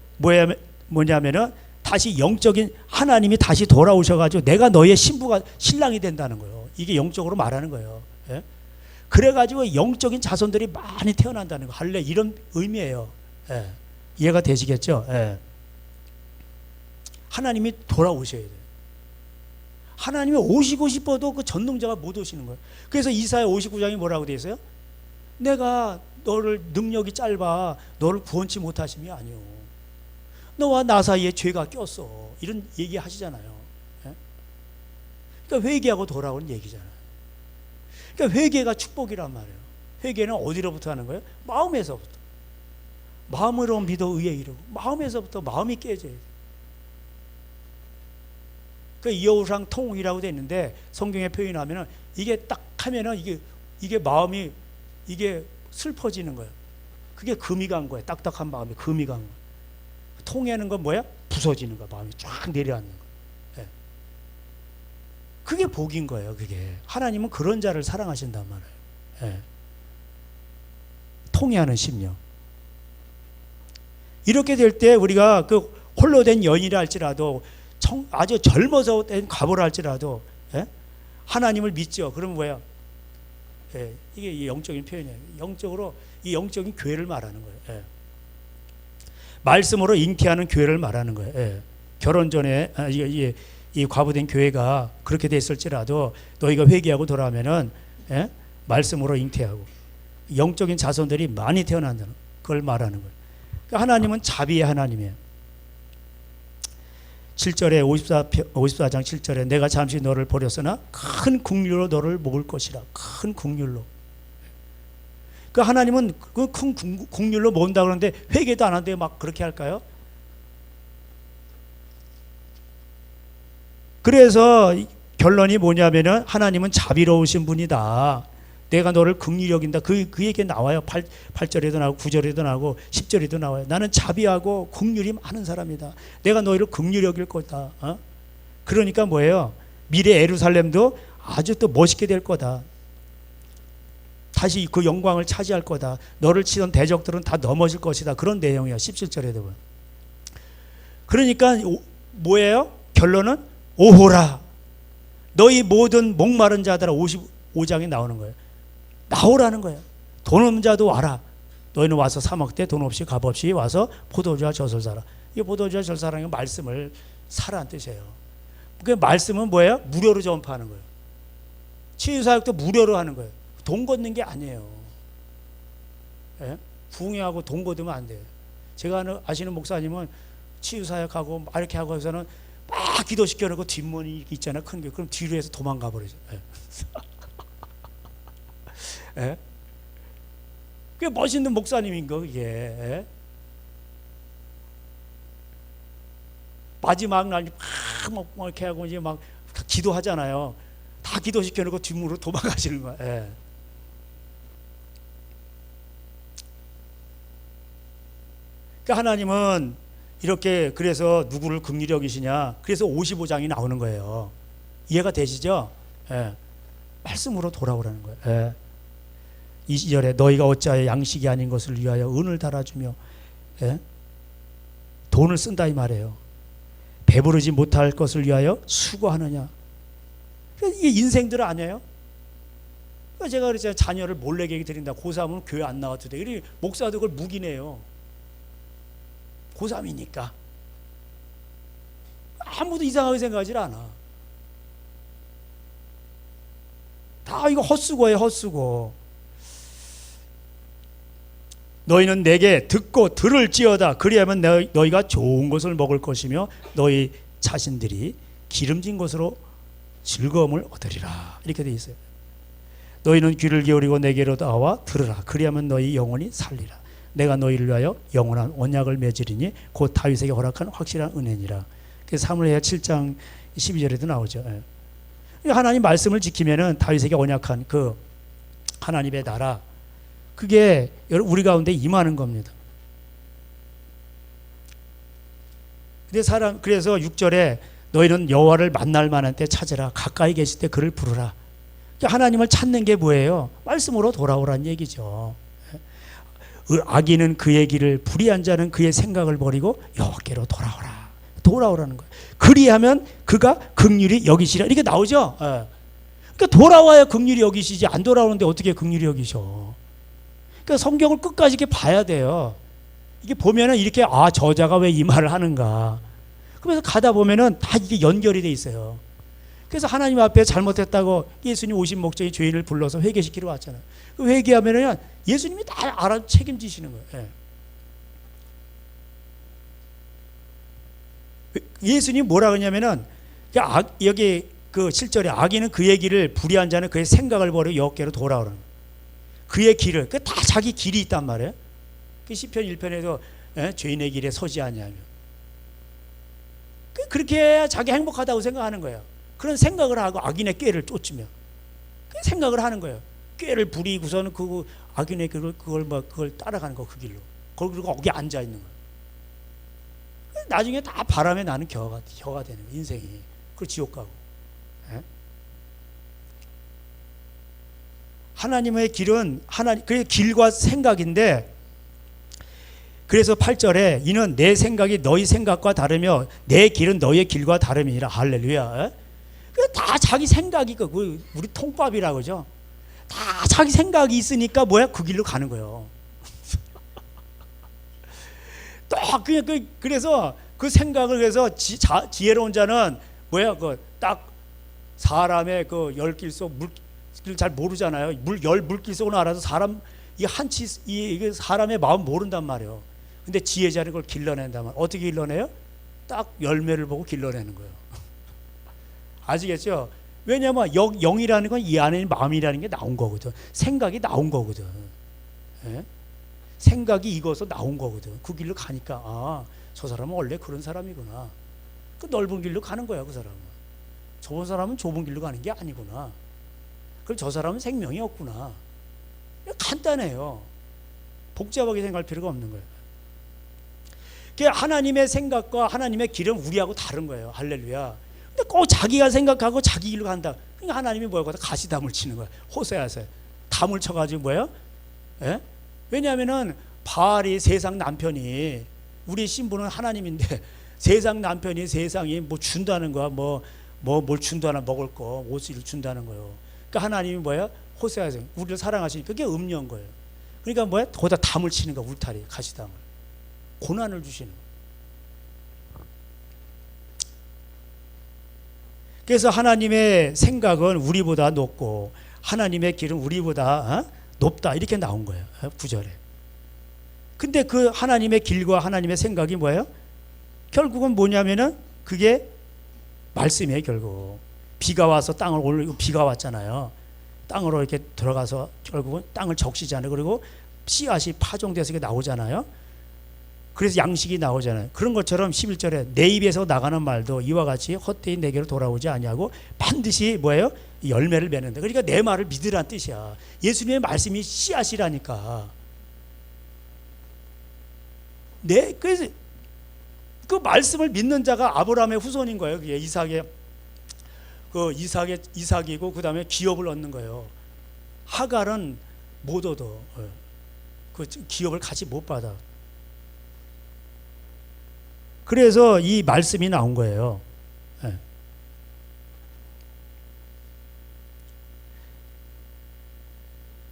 Speaker 1: 뭐냐면은 다시 영적인 하나님이 다시 돌아오셔가지고 내가 너의 신랑이 된다는 거예요. 이게 영적으로 말하는 거예요. 예? 그래가지고 영적인 자손들이 많이 태어난다는 거. 할래 이런 의미예요. 예. 이해가 되시겠죠? 예. 하나님이 돌아오셔야 돼요. 하나님이 오시고 싶어도 그 전능자가 못 오시는 거예요. 그래서 이사야 59장이 뭐라고 되어 있어요? 내가 너를 능력이 짧아 너를 구원치 못하심이 아니오. 너와 나 사이에 죄가 꼈어. 이런 얘기 하시잖아요. 예? 그러니까 회개하고 돌아오는 얘기잖아요. 그러니까 회개가 축복이란 말이에요. 회개는 어디로부터 하는 거예요? 마음에서부터. 마음으로 믿어 의에 이르고 마음에서부터 마음이 깨져야 돼요. 그 여우상 통이라고 돼 있는데 성경에 표현하면은 이게 딱 하면은 이게 마음이 이게 슬퍼지는 거예요. 그게 금이 간 거예요. 딱딱한 마음이 금이 간 거예요. 통하는 건 뭐야? 부서지는 거야. 마음이 쫙 내려앉는 거예요. 예. 그게 복인 거예요. 그게 하나님은 그런 자를 사랑하신단 말이에요. 예. 통해하는 심령. 이렇게 될 때 우리가 그 홀로 된 여인이라 할지라도 아주 젊어서 된 과부라 할지라도 예? 하나님을 믿죠. 그러면 뭐야? 예, 이게 영적인 표현이에요. 영적으로 이 영적인 교회를 말하는 거예요. 예. 말씀으로 잉태하는 교회를 말하는 거예요. 예. 결혼 전에 이 과부된 교회가 그렇게 됐을지라도 너희가 회개하고 돌아오면은 예? 말씀으로 잉태하고 영적인 자손들이 많이 태어난다는 그걸 말하는 거예요. 그러니까 하나님은 자비의 하나님이에요. 7절에 54장 7절에 내가 잠시 너를 버렸으나 큰 국률로 너를 먹을 것이라. 큰 국률로. 그 하나님은 그 큰 국률로 모은다 그러는데 회개도 안 하는데 막 그렇게 할까요? 그래서 결론이 뭐냐면은 하나님은 자비로우신 분이다. 내가 너를 긍휼히 여긴다. 그 얘기 나와요. 8절에도 나오고 9절에도 나오고 10절에도 나와요. 나는 자비하고 긍휼이 많은 사람이다. 내가 너희를 긍휼히 여길 거다. 그러니까 뭐예요? 미래 예루살렘도 아주 또 멋있게 될 거다. 다시 그 영광을 차지할 거다. 너를 치던 대적들은 다 넘어질 것이다. 그런 내용이야. 17절에도 보면. 그러니까 뭐예요? 결론은 오호라. 너희 모든 목마른 자들아. 55장에 나오는 거예요. 나오라는 거예요. 돈 없는 자도 와라. 너희는 와서 사 먹되 돈 없이 값 없이 와서 포도주와 젖을 사라. 이 포도주와 젖을 사라는 말씀을 사라는 뜻이에요. 그 말씀은 뭐예요? 무료로 전파하는 거예요. 치유사역도 무료로 하는 거예요. 돈 걷는 게 아니에요. 예? 부흥회하고 돈 걷으면 안 돼요. 제가 아시는 목사님은 치유사역하고 막 이렇게 하고 해서는 막 기도시켜놓고 뒷문이 있잖아요. 큰 게. 그럼 뒤로 해서 도망가 버리죠. 예. 예? 그게 멋있는 목사님인 거, 이게. 예? 마지막 날 막 이렇게 하고 이제 막 기도하잖아요. 다 기도시켜놓고 뒷문으로 도망가시는 거야. 예. 그러니까 하나님은 이렇게 그래서 누구를 긍휼히 여기시냐. 그래서 55장이 나오는 거예요. 이해가 되시죠? 예. 말씀으로 돌아오라는 거예요. 예. 2절에 너희가 어찌하여 양식이 아닌 것을 위하여 은을 달아주며 예? 돈을 쓴다 이 말이에요. 배부르지 못할 것을 위하여 수고하느냐. 이게 인생들 아니에요? 제가 그랬잖아요. 자녀를 몰래 계획 드린다. 고3은 교회 안 나와도 돼. 이리 목사도 그걸 묵이네요. 고3이니까. 아무도 이상하게 생각하지 않아. 다 이거 헛수고예요. 헛수고. 너희는 내게 듣고 들을지어다. 그리하면 너희가 좋은 것을 먹을 것이며 너희 자신들이 기름진 것으로 즐거움을 얻으리라. 이렇게 되어 있어요. 너희는 귀를 기울이고 내게로 나와 들으라. 그리하면 너희 영혼이 살리라. 내가 너희를 위하여 영원한 언약을 맺으리니 곧 다윗에게 허락한 확실한 은혜니라. 그래서 사무엘하 7장 12절에도 나오죠. 하나님 말씀을 지키면은 다윗에게 언약한 그 하나님의 나라, 그게 우리 가운데 임하는 겁니다. 그래서 6절에 너희는 여호와를 만날 만한 때 찾으라. 가까이 계실 때 그를 부르라. 하나님을 찾는 게 뭐예요? 말씀으로 돌아오라는 얘기죠. 악인은 그의 길을, 불의한 자는 그의 생각을 버리고 여호와께로 돌아오라. 돌아오라는 거예요. 그리하면 그가 긍휼히 여기시라. 이렇게 나오죠. 그러니까 돌아와야 긍휼히 여기시지. 안 돌아오는데 어떻게 긍휼히 여기셔? 그러니까 성경을 끝까지 이렇게 봐야 돼요. 이게 보면은 이렇게 저자가 왜 이 말을 하는가. 그래서 가다 보면은 다 이게 연결이 돼 있어요. 그래서 하나님 앞에 잘못했다고 예수님 오신 목적이 죄인을 불러서 회개시키러 왔잖아요. 그 회개하면은 예수님이 다 알아 책임지시는 거예요. 예수님이 뭐라 그러냐면은 여기 그 7절에 악인은 그의 길을, 불의한 자는 그의 생각을 버리고 여호와께로 돌아오라는 거예요. 그의 길을, 그 다 자기 길이 있단 말이에요. 그 시편 1편에도 죄인의 길에 서지 아니하며, 그렇게 해야 자기 행복하다고 생각하는 거예요. 그런 생각을 하고 악인의 꾀를 쫓으며, 그 생각을 하는 거예요. 꾀를 부리고서는 그 악인의 그걸 따라가는 거, 그 길로. 그리고 거기 앉아 있는 거예요. 나중에 다 바람에 나는 겨가 되는 거예요, 인생이. 그리고 지옥 가고. 하나님의 길은 그게 길과 생각인데, 그래서 8절에 이는 내 생각이 너희 생각과 다르며 내 길은 너희의 길과 다름이니라. 할렐루야. 다 자기 생각이 우리 통밥이라고 그러죠. 다 자기 생각이 있으니까 그 길로 가는 거예요. 또 그래서 그 생각을, 그래서 지혜로운 자는 딱 사람의 그 열길 속 물길 잘 모르잖아요. 물길 속은 알아서 이게 사람의 마음 모른단 말이에요. 근데 지혜자는 그걸 길러낸단 말이에요. 어떻게 길러내요? 딱 열매를 보고 길러내는 거예요. 아시겠죠? 왜냐하면 영이라는 건 이 안에 마음이라는 게 나온 거거든. 생각이 나온 거거든. 예? 생각이 익어서 나온 거거든. 그 길로 가니까 아, 저 사람은 원래 그런 사람이구나. 그 넓은 길로 가는 거야, 그 사람은. 좁은 사람은 좁은 길로 가는 게 아니구나. 그럼 저 사람은 생명이 없구나. 간단해요. 복잡하게 생각할 필요가 없는 거예요. 하나님의 생각과 하나님의 길은 우리하고 다른 거예요. 할렐루야. 근데 꼭 자기가 생각하고 자기 길로 간다. 그러니까 하나님이 뭐야? 가시담을 치는 거야. 호세아서 담을 쳐가지고 뭐예요? 예? 왜냐하면은 바알이 세상 남편이, 우리 신부는 하나님인데 세상 남편이 세상이 뭐 준다는 거야. 뭘 준다나 먹을 거, 옷을 준다는 거예요. 그러니까 하나님이 뭐야? 호세아서 우리를 사랑하시니까 그게 음료인 거예요. 그러니까 뭐야? 거기다 담을 치는 거야. 울타리, 가시담을. 고난을 주시는 거예요. 그래서 하나님의 생각은 우리보다 높고 하나님의 길은 우리보다 높다, 이렇게 나온 거예요. 9절에. 근데 그 하나님의 길과 하나님의 생각이 뭐예요? 결국은 뭐냐면은 그게 말씀이에요. 결국 비가 와서 땅을, 오늘 비가 왔잖아요. 땅으로 이렇게 들어가서 결국은 땅을 적시잖아요. 그리고 씨앗이 파종돼서 이게 나오잖아요. 그래서 양식이 나오잖아요. 그런 것처럼 11절에 내 입에서 나가는 말도 이와 같이 헛되이 내게로 돌아오지 아니하고 반드시 뭐예요? 열매를 맺는다. 그러니까 내 말을 믿으라는 뜻이야. 예수님의 말씀이 씨앗이라니까. 그래서 그 말씀을 믿는 자가 아브라함의 후손인 거예요. 그게 이삭이고 그 다음에 기업을 얻는 거예요. 하갈은 못 얻어. 그 기업을 같이 못 받아. 그래서 이 말씀이 나온 거예요. 예.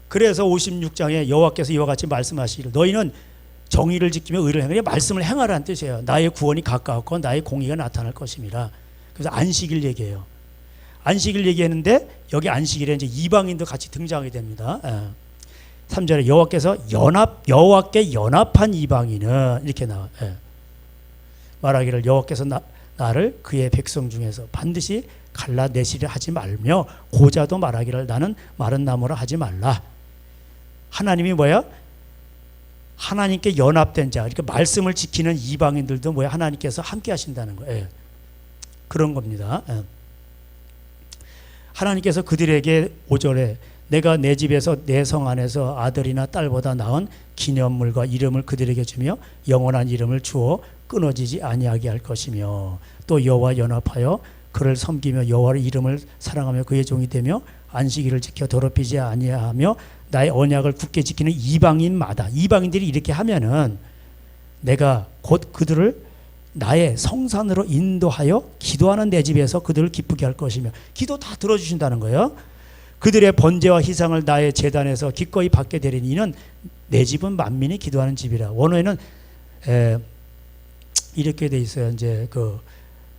Speaker 1: 그래서 56장에 여호와께서 이와 같이 말씀하시기를 너희는 정의를 지키며 의를 행하며 말씀을 행하라는 뜻이에요. 나의 구원이 가까웠고 나의 공의가 나타날 것입니다. 그래서 안식일 얘기해요. 안식일 얘기했는데 여기 안식일에 이제 이방인도 같이 등장하게 됩니다. 3절에 여호와께 연합한 이방인은 이렇게 나와요. 말하기를 여호와께서 나를 그의 백성 중에서 반드시 갈라내시려 하지 말며 고자도 말하기를 나는 마른 나무라 하지 말라. 하나님이 뭐야? 하나님께 연합된 자, 그러니까 말씀을 지키는 이방인들도 뭐야? 하나님께서 함께 하신다는 거예요. 그런 겁니다. 하나님께서 그들에게 5절에 내가 내 집에서 내 성 안에서 아들이나 딸보다 나은 기념물과 이름을 그들에게 주며 영원한 이름을 주어 끊어지지 아니하게 할 것이며 또 여호와 연합하여 그를 섬기며 여호와의 이름을 사랑하며 그의 종이 되며 안식일을 지켜 더럽히지 아니하며 나의 언약을 굳게 지키는 이방인마다, 이방인들이 이렇게 하면은 내가 곧 그들을 나의 성산으로 인도하여 기도하는 내 집에서 그들을 기쁘게 할 것이며, 기도 다 들어주신다는 거예요. 그들의 번제와 희상을 나의 제단에서 기꺼이 받게 되리니 이는 내 집은 만민이 기도하는 집이라. 원어에는 이렇게 돼 있어요. 이제 그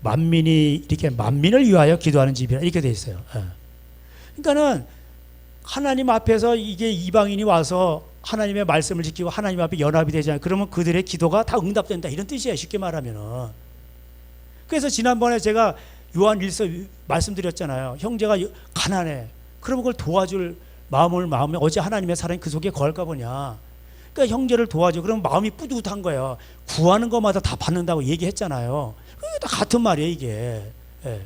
Speaker 1: 만민이 이렇게 만민을 위하여 기도하는 집이라 이렇게 돼 있어요. 그러니까는 하나님 앞에서 이게 이방인이 와서 하나님의 말씀을 지키고 하나님 앞에 연합이 되잖아요. 그러면 그들의 기도가 다 응답된다, 이런 뜻이에요. 쉽게 말하면은. 그래서 지난번에 제가 요한 1서 말씀드렸잖아요. 형제가 가난해. 그러면 그걸 도와줄 마음을 어제 하나님의 사랑이 그 속에 거할까 보냐. 그러니까 형제를 도와줘. 그러면 마음이 뿌듯한 거예요. 구하는 것마다 다 받는다고 얘기했잖아요. 그게 다 같은 말이에요, 이게. 예.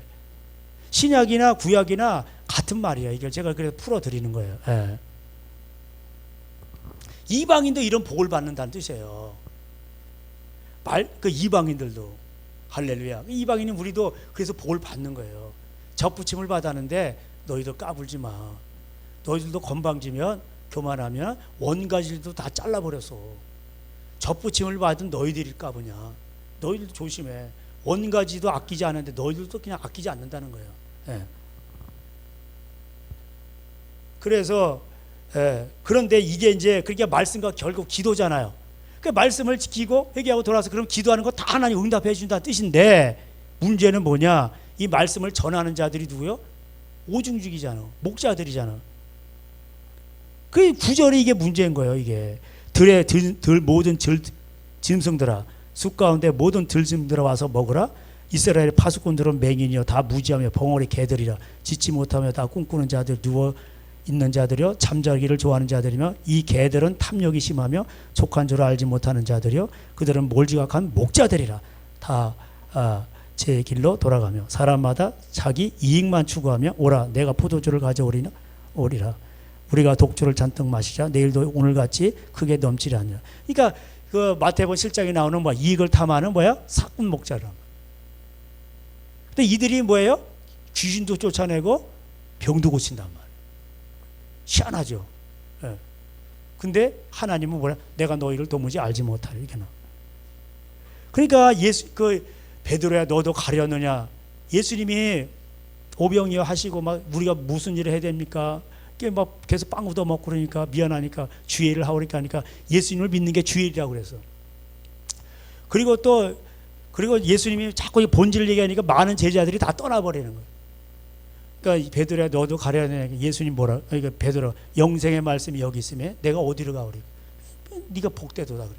Speaker 1: 신약이나 구약이나 같은 말이에요. 이걸 제가 그래서 풀어드리는 거예요. 예. 이방인도 이런 복을 받는다는 뜻이에요. 그 이방인들도. 할렐루야. 이방인은 우리도 그래서 복을 받는 거예요. 접붙임을 받았는데 너희들 까불지 마. 너희들도 건방지면 교만하면 원가지도 다 잘라버렸어. 접붙임을 받은 너희들이 까부냐. 너희들도 조심해. 원가지도 아끼지 않는데 너희들도 그냥 아끼지 않는다는 거예요. 예. 그래서 그런데 이게 이제 그렇게 말씀과 결국 기도잖아요. 그 말씀을 지키고 회개하고 돌아와서 그럼 기도하는 거 다 하나님 응답해 준다는 뜻인데, 문제는 뭐냐? 이 말씀을 전하는 자들이 누구요? 오중직이잖아. 목자들이잖아. 그 구절이 이게 문제인 거예요. 이게 들의 모든 짐승들아 숲 가운데 모든 들짐들어 와서 먹으라. 이스라엘의 파수꾼들은 맹인이여 다 무지하며 벙어리 개들이라. 짖지 못하며 다 꿈꾸는 자들, 누워 있는 자들이여 잠자기를 좋아하는 자들이며 이 개들은 탐욕이 심하며 족한 줄 알지 못하는 자들이여 그들은 몰지각한 목자들이라. 다 제 길로 돌아가며 사람마다 자기 이익만 추구하며 오라 내가 포도주를 가져오리라. 우리가 독주를 잔뜩 마시자 내일도 오늘같이 크게 넘치리 않느냐. 그러니까 그 마태복음 7장에 나오는 뭐 이익을 탐하는 뭐야? 사꾼 목자라. 근데 이들이 뭐예요? 귀신도 쫓아내고 병도 고친단 말이에요. 희한하죠. 예. 근데 하나님은 뭐야? 내가 너희를 도무지 알지 못하리 이렇게 나. 그러니까 베드로야 너도 가려느냐? 예수님이 오병이어 하시고 막 우리가 무슨 일을 해야 됩니까? 막 계속 빵 얻어 먹고 그러니까 미안하니까 주의를 하오니까 하니까 예수님을 믿는 게 주의라고 그래서. 그리고 예수님이 자꾸 본질을 얘기하니까 많은 제자들이 다 떠나버리는 거예요. 그러니까 베드로야 너도 가려야 되냐? 예수님 뭐라? 그러니까 베드로 영생의 말씀이 여기 있으면 내가 어디로 가오리? 네가 복되도다 그래.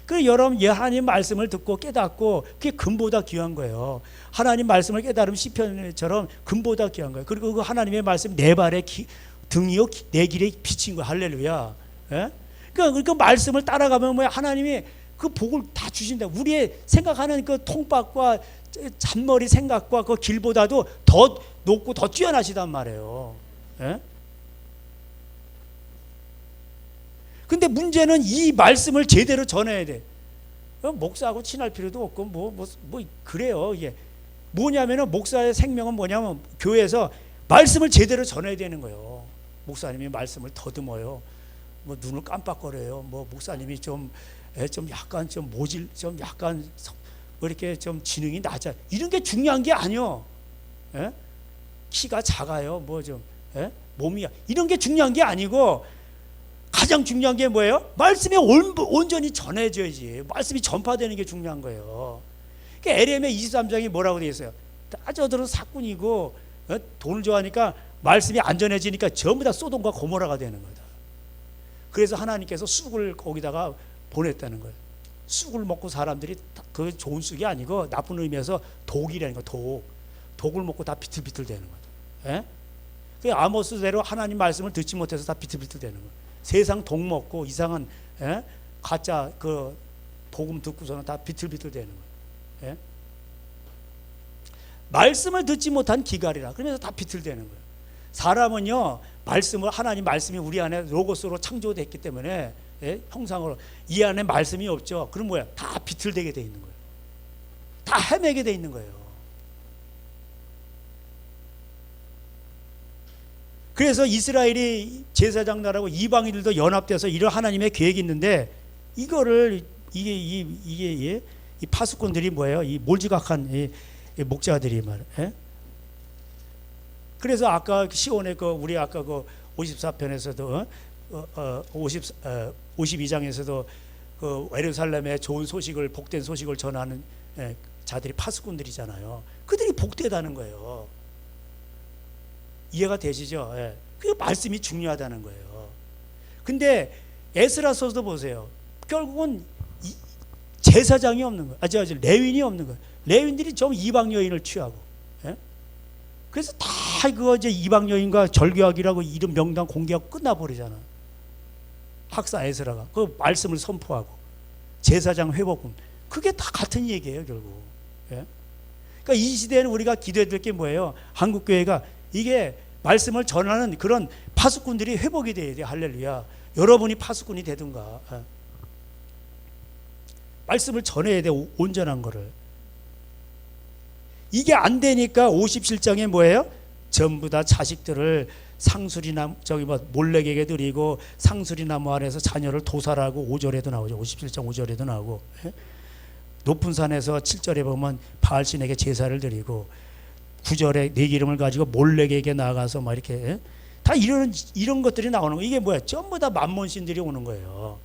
Speaker 1: 그 여러분 하나님 말씀을 듣고 깨닫고 그게 금보다 귀한 거예요. 하나님 말씀을 깨달으면 시편처럼 금보다 귀한 거예요. 그리고 그 하나님의 말씀 내 발의 등이요 내 길에 비친 거 할렐루야. 예? 그러니까 말씀을 따라가면 뭐야 하나님이 그 복을 다 주신다. 우리의 생각하는 그 통박과 잔머리 생각과 그 길보다도 더 높고 더 뛰어나시단 말이에요. 예? 근데 문제는 이 말씀을 제대로 전해야 돼. 목사하고 친할 필요도 없고 뭐 그래요. 이게 뭐냐면은 목사의 생명은 뭐냐면 교회에서 말씀을 제대로 전해야 되는 거예요. 목사님이 말씀을 더듬어요. 뭐 눈을 깜빡거려요. 뭐 목사님이 좀 약간 좀 모질 좀 약간 뭐 이렇게 좀 지능이 낮아. 이런 게 중요한 게 아니요. 예? 키가 작아요. 뭐 좀 몸이 이런 게 중요한 게 아니고. 가장 중요한 게 뭐예요? 말씀이 온전히 전해져야지. 말씀이 전파되는 게 중요한 거예요. 그러니까 에레미야 23장이 뭐라고 되어 있어요? 다 저들은 사꾼이고 돈을 좋아하니까 말씀이 안 전해지니까 전부 다 소돔과 고모라가 되는 거다. 그래서 하나님께서 쑥을 거기다가 보냈다는 거예요. 쑥을 먹고 사람들이 그 좋은 쑥이 아니고 나쁜 의미에서 독이라는 거예요. 독을 먹고 다 비틀비틀 되는 거다. 예? 그 아모스대로 하나님 말씀을 듣지 못해서 다 비틀비틀 되는 거예요. 세상 독 먹고 이상한 가짜 그 복음 듣고서는 다 비틀비틀 되는 거예요. 말씀을 듣지 못한 기갈이라. 그러면서 다 비틀대는 거예요. 사람은요 말씀을 하나님 말씀이 우리 안에 로고스로 창조됐기 때문에 형상으로 이 안에 말씀이 없죠. 그럼 뭐야? 다 비틀대게 돼 있는 거예요. 다 헤매게 돼 있는 거예요. 그래서 이스라엘이 제사장 나라고 이방인들도 연합돼서 이런 하나님의 계획이 있는데 이거를 이 파수꾼들이 뭐예요? 이 몰지각한 이 목자들이 말이에요. 그래서 아까 시온의 우리 아까 54편에서도 52장에서도 그 예루살렘의 좋은 소식을 복된 소식을 전하는 자들이 파수꾼들이잖아요. 그들이 복되다는 거예요. 이해가 되시죠? 예. 그 말씀이 중요하다는 거예요. 근데 에스라서도 보세요. 결국은 제사장이 없는 거예요. 레윈이 없는 거예요. 레윈들이 좀 이방 여인을 취하고. 예? 그래서 다 그거 이제 이방 여인과 절교하기라고 이름 명단 공개하고 끝나버리잖아. 학사 에스라가 그 말씀을 선포하고 제사장 회복군 그게 다 같은 얘기예요 결국. 예? 그러니까 이 시대에는 우리가 기도해야 될 게 뭐예요? 한국 교회가 이게 말씀을 전하는 그런 파수꾼들이 회복이 돼야 돼. 할렐루야. 여러분이 파수꾼이 되든가. 말씀을 전해야 돼. 온전한 거를. 이게 안 되니까 57장에 뭐예요? 전부 다 자식들을 상수리나무 몰래에게 드리고 상수리나무 아래서 자녀를 도살하고 5절에도 나오죠. 57장 5절에도 나오고. 높은 산에서 7절에 보면 바알신에게 제사를 드리고 9절에 내 기름을 가지고 몰래에게 나가서 막 이렇게 다 이런 것들이 나오는 거예요. 이게 뭐야? 전부 다 만몬신들이 오는 거예요.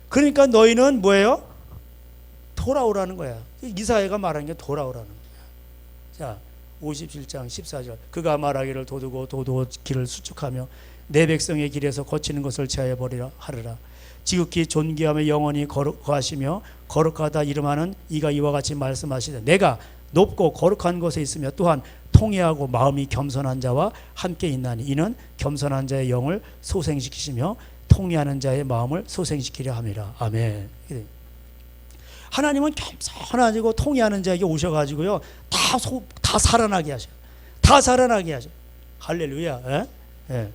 Speaker 1: 그러니까 너희는 뭐예요? 돌아오라는 거야. 이사야가 말하는 게 돌아오라는 거야. 자, 57장 14절. 그가 말하기를 도두고 길을 수축하며 내 백성의 길에서 거치는 것을 제하여 버리라 하르라. 지극히 존귀하며 영원히 거하시며 거룩하다 이름하는 이가 이와 같이 말씀하시되 내가 높고 거룩한 곳에 있으며 또한 통회하고 마음이 겸손한 자와 함께 있나니 이는 겸손한 자의 영을 소생시키시며 통회하는 자의 마음을 소생시키려 함이라. 아멘. 하나님은 겸손하고 통회하는 자에게 오셔가지고요 다 살아나게 하셔. 다 살아나게 하셔. 할렐루야. 예? 예.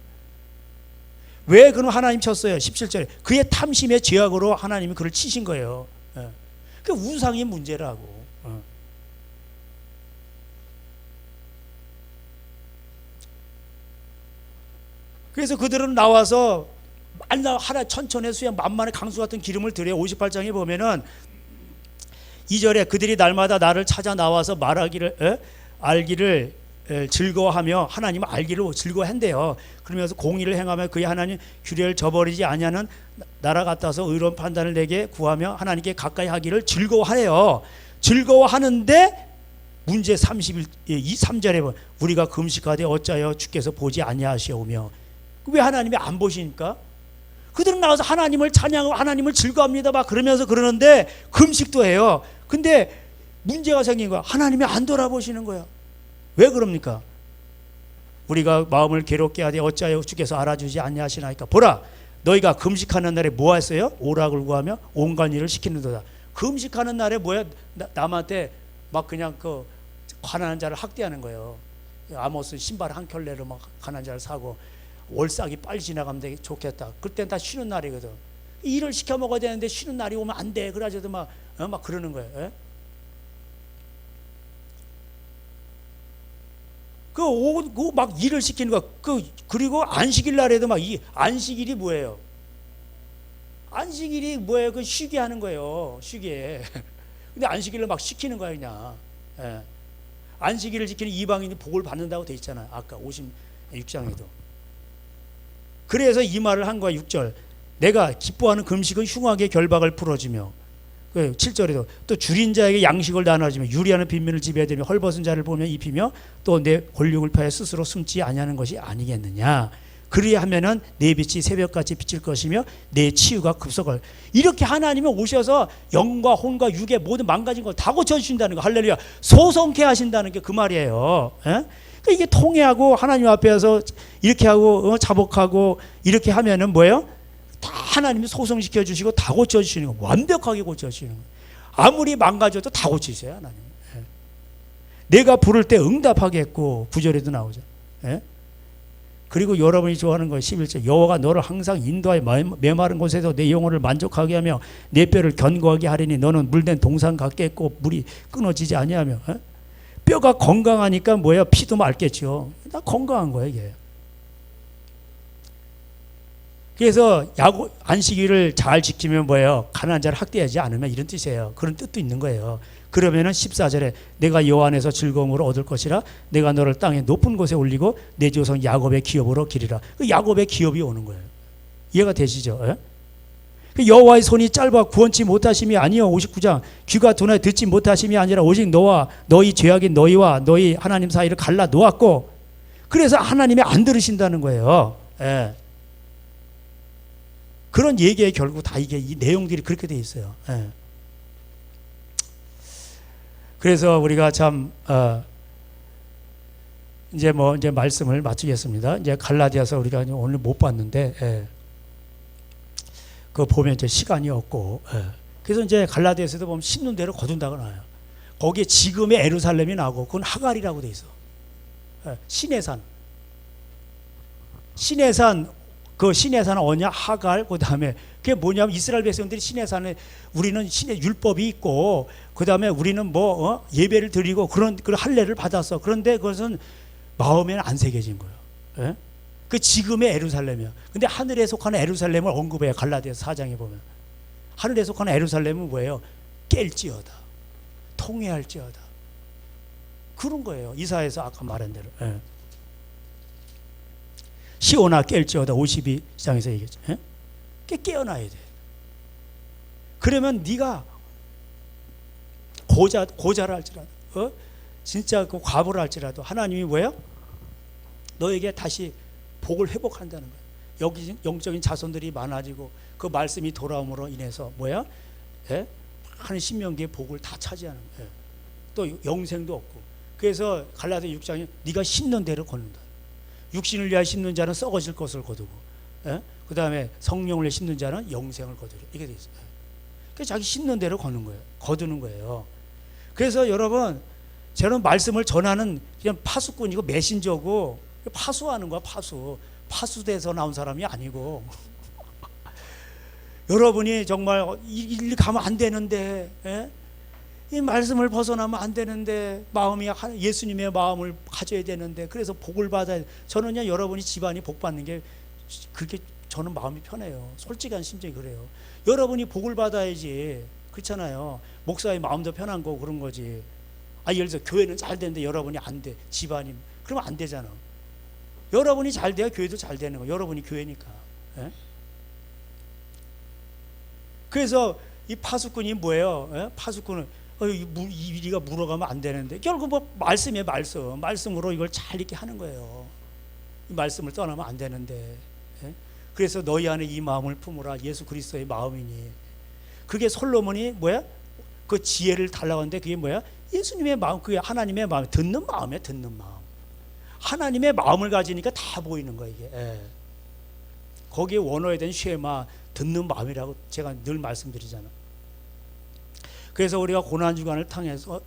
Speaker 1: 왜 그럼 하나님 쳤어요? 17절에 그의 탐심의 죄악으로 하나님이 그를 치신 거예요. 예. 그 우상의 문제라고. 그래서 그들은 나와서 하나 천천의 수양 만만의 강수 같은 기름을 드려. 58장에 보면은 2절에 그들이 날마다 나를 찾아 나와서 말하기를 알기를 즐거워하며 하나님을 알기를 즐거워한대요. 그러면서 공의를 행하며 그의 하나님 규례를 저버리지 아니하는 나라 같아서 의로운 판단을 내게 구하며 하나님께 가까이 하기를 즐거워하래요. 즐거워하는데 문제 3절에 보면 우리가 금식하되 어찌하여 주께서 보지 아니하시오며. 왜 하나님이 안 보시니까? 그들은 나와서 하나님을 찬양하고 하나님을 즐거워합니다 막 그러면서 그러는데 금식도 해요. 근데 문제가 생긴 거야. 하나님이 안 돌아보시는 거야. 왜 그럽니까? 우리가 마음을 괴롭게 하되 어찌하여 주께서 알아주지 아니하시나이까. 보라 너희가 금식하는 날에 뭐 했어요? 오락을 구하며 온갖 일을 시키는도다. 금식하는 날에 뭐야? 남한테 막 그냥 그 가난한 자를 학대하는 거예요. 아모스 신발 한 켤레로 막 가난한 자를 사고 월삭이 빨리 지나가면 되게 좋겠다. 그땐 다 쉬는 날이거든. 일을 시켜 먹어야 되는데 쉬는 날이 오면 안 돼. 그래가지고 막 그러는 거예요. 예? 막 일을 시키는 거. 그리고 안식일 날에도 막 이 안식일이 뭐예요? 안식일이 뭐예요? 그 쉬게 하는 거예요. 쉬게. 근데 안식일을 막 시키는 거야 그냥. 예. 안식일을 지키는 이방인이 복을 받는다고 돼 있잖아요. 아까 56장에도. 그래서 이 말을 한 거야. 6절 내가 기뻐하는 금식은 흉악의 결박을 풀어주며 7절에도 또 줄인 자에게 양식을 나눠주며 유리하는 빈민을 지배하며 헐벗은 자를 보며 입히며 또 내 권력을 펴야 스스로 숨지 아니하는 것이 아니겠느냐. 그리하면은 내 빛이 새벽같이 비칠 것이며 내 치유가 급속할. 이렇게 하나님이 오셔서 영과 혼과 육의 모든 망가진 걸 다 고쳐주신다는 거. 할렐루야. 소성케 하신다는 게 그 말이에요. 예? 그러니까 이게 통회하고 하나님 앞에서 이렇게 하고 자복하고 이렇게 하면은 뭐예요? 다 하나님이 소성시켜 주시고 다 고쳐주시는 거. 완벽하게 고쳐주시는 거. 아무리 망가져도 다 고치세요 하나님. 예. 내가 부를 때 응답하겠고 9절에도 나오죠. 예? 그리고 여러분이 좋아하는 거 11절 여호와가 너를 항상 인도하여 메마른 곳에서 내 영혼을 만족하게 하며 내 뼈를 견고하게 하리니 너는 물된 동산 같겠고 물이 끊어지지 아니하며. 예? 뼈가 건강하니까 뭐야? 피도 맑겠죠. 다 건강한 거야 이게. 그래서 안식일을 잘 지키면 뭐예요? 가난한 자를 학대하지 않으면 이런 뜻이에요. 그런 뜻도 있는 거예요. 그러면은 14절에 내가 여호와 안에서 즐거움으로 얻을 것이라 내가 너를 땅의 높은 곳에 올리고 내 조상 야곱의 기업으로 기리라. 그 야곱의 기업이 오는 거예요. 이해가 되시죠? 예? 여호와의 손이 짧아 구원치 못하심이 아니요 59장 귀가 둔하여 듣지 못하심이 아니라 오직 너와 너희 죄악인 너희와 너희 하나님 사이를 갈라 놓았고 그래서 하나님이 안 들으신다는 거예요. 예. 그런 얘기에 결국 다 이게 이 내용들이 그렇게 돼 있어요. 예. 그래서 우리가 참 이제 말씀을 마치겠습니다. 이제 갈라디아서 우리가 오늘 못 봤는데 예. 그거 보면 이제 시간이 없고 예. 그래서 이제 갈라디아서도 보면 심는 대로 거둔다고 나와요. 거기에 지금의 예루살렘이 나오고 그건 하갈이라고 돼 있어. 예. 시내산 그 시내산은 어냐? 하갈. 그 다음에 그게 뭐냐면 이스라엘 백성들이 시내산에 우리는 신의 율법이 있고 그 다음에 우리는 예배를 드리고 그런 할례를 받았어. 그런데 그것은 마음에는 안 새겨진 거예요. 예? 그 지금의 예루살렘이야. 근데 하늘에 속하는 예루살렘을 언급해요. 갈라디아서 4장에 보면 하늘에 속하는 예루살렘은 뭐예요? 깰지어다, 통회할지어다, 그런 거예요. 이사야서 아까 말한 대로. 예. 시오나 깰지어다 52장에서 얘기했죠. 예? 깨어나야 돼. 그러면 네가 고자를 할지라도 진짜 그 과부를 할지라도 하나님이 뭐예요? 너에게 다시 복을 회복한다는 거예요. 영적인 자손들이 많아지고 그 말씀이 돌아옴으로 인해서 뭐야? 예? 한 신명기의 복을 다 차지하는 거예요. 또 영생도 없고. 그래서 갈라디아 6장에 네가 심는 대로 거둔다. 육신을 위하여 심는 자는 썩어질 것을 거두고, 예? 그 다음에 성령을 위해 심는 자는 영생을 거두리. 이게 돼 있어요. 그래서 자기 심는 대로 거두는 거예요. 그래서 여러분, 저는 말씀을 전하는 그냥 파수꾼이고 메신저고 파수하는 거야. 파수돼서 나온 사람이 아니고 여러분이 정말 일 가면 안 되는데, 예? 이 말씀을 벗어나면 안 되는데, 마음이 예수님의 마음을 가져야 되는데, 그래서 복을 받아야 돼. 저는요, 여러분이 집안이 복 받는 게 그렇게 저는 마음이 편해요. 솔직한 심정이 그래요. 여러분이 복을 받아야지. 그렇잖아요. 목사의 마음도 편한 거고 그런 거지. 예를 들어서 교회는 잘 되는데 여러분이 안 돼. 집안이. 그러면 안 되잖아. 여러분이 잘 돼야 교회도 잘 되는 거. 여러분이 교회니까. 예? 그래서 이 파수꾼이 뭐예요? 예? 파수꾼은 이리가 물어가면 안 되는데 결국 뭐 말씀이에요. 말씀으로 이걸 잘 있게 하는 거예요. 이 말씀을 떠나면 안 되는데. 예? 그래서 너희 안에 이 마음을 품으라. 예수 그리스도의 마음이니. 그게 솔로몬이 뭐야? 그 지혜를 달라고 하는데 그게 뭐야? 예수님의 마음, 그게 하나님의 마음, 듣는 마음이야. 듣는 마음. 하나님의 마음을 가지니까 다 보이는 거야 이게. 예. 거기에 원어에 대한 쉐마, 듣는 마음이라고 제가 늘 말씀드리잖아. 그래서 우리가 고난주간을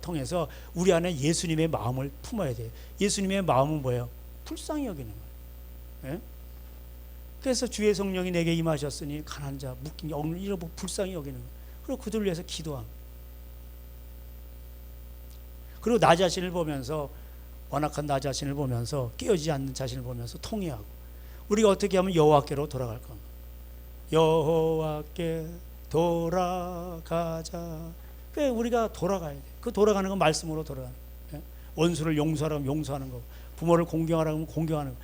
Speaker 1: 통해서 우리 안에 예수님의 마음을 품어야 돼요. 예수님의 마음은 뭐예요? 불쌍히 여기는 거예요. 예? 그래서 주의 성령이 내게 임하셨으니 가난한 자, 묶인 자, 억눌린 이를 불쌍히 여기는 거예요. 그리고 그들을 위해서 기도함. 그리고 나 자신을 보면서, 완악한 나 자신을 보면서, 깨어지지 않는 자신을 보면서 통회하고, 우리가 어떻게 하면 여호와께로 돌아갈 건가? 여호와께 돌아가자. 그래, 우리가 돌아가야 돼. 그 돌아가는 건 말씀으로 돌아가는 거예요. 원수를 용서하라면 용서하는 거고, 부모를 공경하라면 공경하는 거고,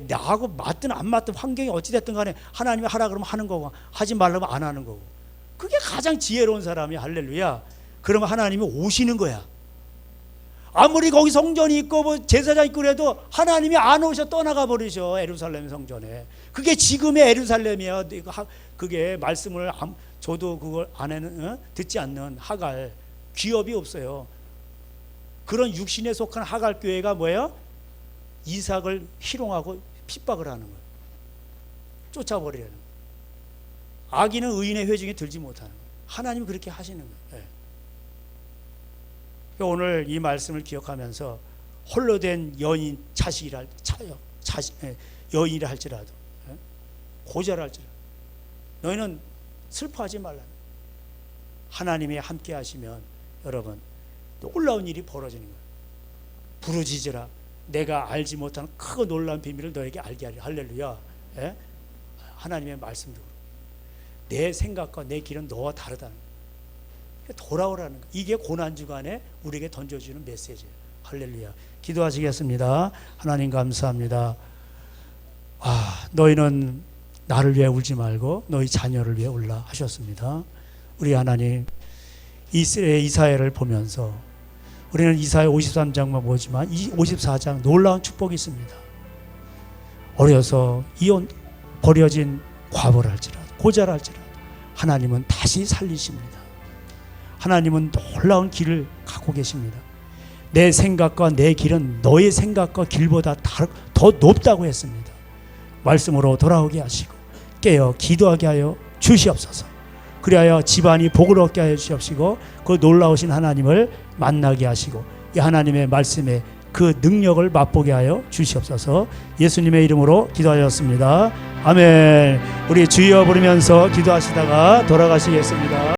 Speaker 1: 나하고 맞든 안 맞든 환경이 어찌됐든 간에 하나님이 하라 그러면 하는 거고, 하지 말라면 안 하는 거고. 그게 가장 지혜로운 사람이야. 할렐루야. 그러면 하나님이 오시는 거야. 아무리 거기 성전이 있고 뭐 제사장 있고 그래도 하나님이 안 오셔. 떠나가 버리셔. 예루살렘 성전에. 그게 지금의 예루살렘이야. 그게 말씀을 저도 그걸 안에는 듣지 않는 하갈, 귀업이 없어요. 그런 육신에 속한 하갈 교회가 뭐예요? 이삭을 희롱하고 핍박을 하는 거예요. 쫓아버리는 거예요. 악인은 의인의 회중에 들지 못하는 거예요. 하나님이 그렇게 하시는 거예요. 네. 오늘 이 말씀을 기억하면서 홀로 된 여인 여인이라 할지라도, 고자라 할지라도 너희는 슬퍼하지 말라. 하나님이 함께 하시면 여러분 놀라운 일이 벌어지는 거예요. 부르짖으라. 내가 알지 못하는 크고 놀라운 비밀을 너에게 알게 하리라. 할렐루야. 예? 하나님의 말씀도 내 생각과 내 길은 너와 다르다는 거예요. 돌아오라는 거예요. 이게 고난주간에 우리에게 던져주는 메시지예요. 할렐루야. 기도하시겠습니다. 하나님 감사합니다. 너희는 나를 위해 울지 말고 너희 자녀를 위해 울라 하셨습니다. 우리 하나님, 이사야를 보면서 우리는 이사야 53장만 보지만 이 54장 놀라운 축복이 있습니다. 어려서 버려진 과부를 할지라도, 고자를 할지라도 하나님은 다시 살리십니다. 하나님은 놀라운 길을 갖고 계십니다. 내 생각과 내 길은 너의 생각과 길보다 더 높다고 했습니다. 말씀으로 돌아오게 하시고 깨어 기도하게 하여 주시옵소서. 그리하여 집안이 복을 얻게 하여 주시옵시고 그 놀라우신 하나님을 만나게 하시고 이 하나님의 말씀에 그 능력을 맛보게 하여 주시옵소서. 예수님의 이름으로 기도하였습니다. 아멘. 우리 주여 부르면서 기도하시다가 돌아가시겠습니다.